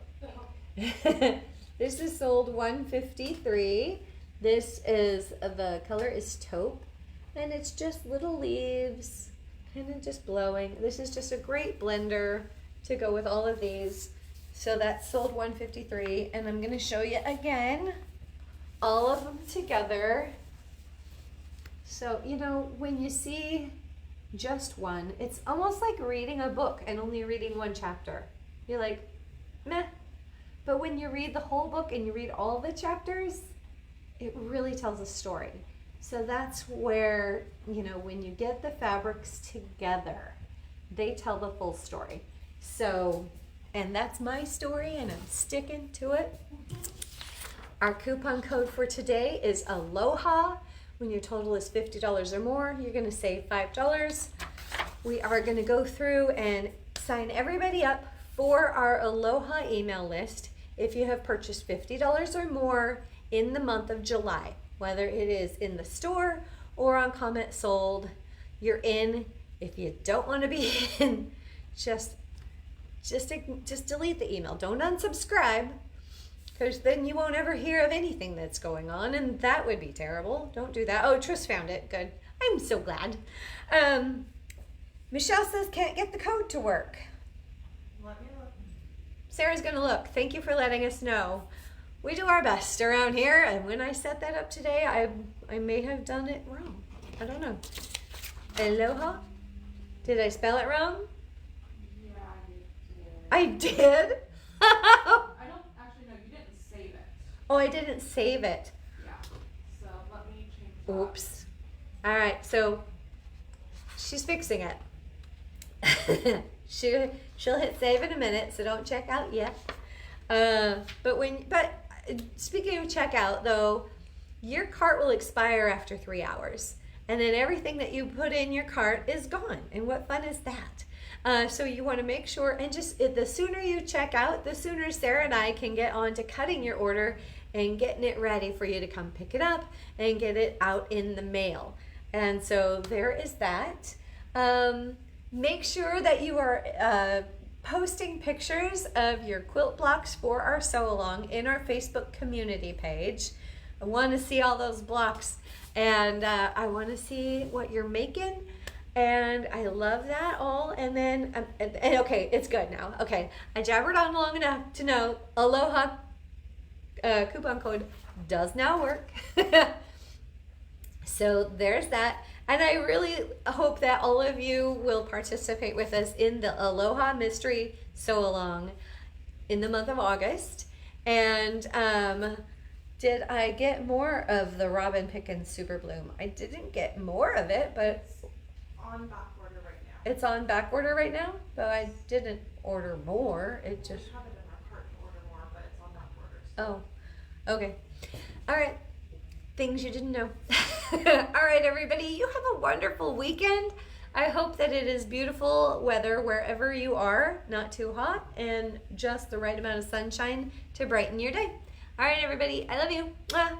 This is sold 153. This is, the color is taupe, and it's just little leaves kind of just blowing. This is just a great blender to go with all of these. So that's sold 153, and I'm going to show you again all of them together. So, you know, when you see just one, it's almost like reading a book and only reading one chapter. You're like, meh. But when you read the whole book and you read all the chapters, it really tells a story. So that's where, you know, when you get the fabrics together, they tell the full story. So, and that's my story, and I'm sticking to it. Our coupon code for today is Aloha. When your total is $50 or more, you're going to save $5. We are going to go through and sign everybody up for our Aloha email list if you have purchased $50 or more in the month of July, whether it is in the store or on CommentSold. You're in. If you don't want to be in, just delete the email. Don't unsubscribe, because then you won't ever hear of anything that's going on, and that would be terrible. Don't do that. Oh, Tris found it. Good. I'm so glad. Michelle says can't get the code to work. Let me look. Sarah's going to look. Thank you for letting us know. We do our best around here, and when I set that up today, I may have done it wrong. I don't know. Aloha? Did I spell it wrong? Yeah, I did? I don't actually know. You didn't save it. Oh, I didn't save it. Yeah. So let me change that. Oops. All right, so she's fixing it. She'll hit save in a minute, so don't check out yet. But speaking of checkout, though, your cart will expire after 3 hours, and then everything that you put in your cart is gone. And what fun is that? So you want to make sure, and just the sooner you check out, the sooner Sarah and I can get on to cutting your order and getting it ready for you to come pick it up and get it out in the mail. And so there is that. Make sure that you are posting pictures of your quilt blocks for our sew along in our Facebook community page. I want to see all those blocks, and I want to see what you're making. And I love that all. And then, and okay, it's good now. Okay, I jabbered on long enough to know Aloha coupon code does now work. So there's that. And I really hope that all of you will participate with us in the Aloha Mystery Sew Along in the month of August. And Did I get more of the Robin Pickens Super Bloom? I didn't get more of it, but On back order right now. it's on back order right now, but I didn't order more. It just, We have it in our cart to order more, but it's on back order. oh, okay. All right. Things you didn't know. All right, everybody, you have a wonderful weekend. I hope that it is beautiful weather wherever you are, not too hot, and just the right amount of sunshine to brighten your day. All right, everybody, I love you. Mwah.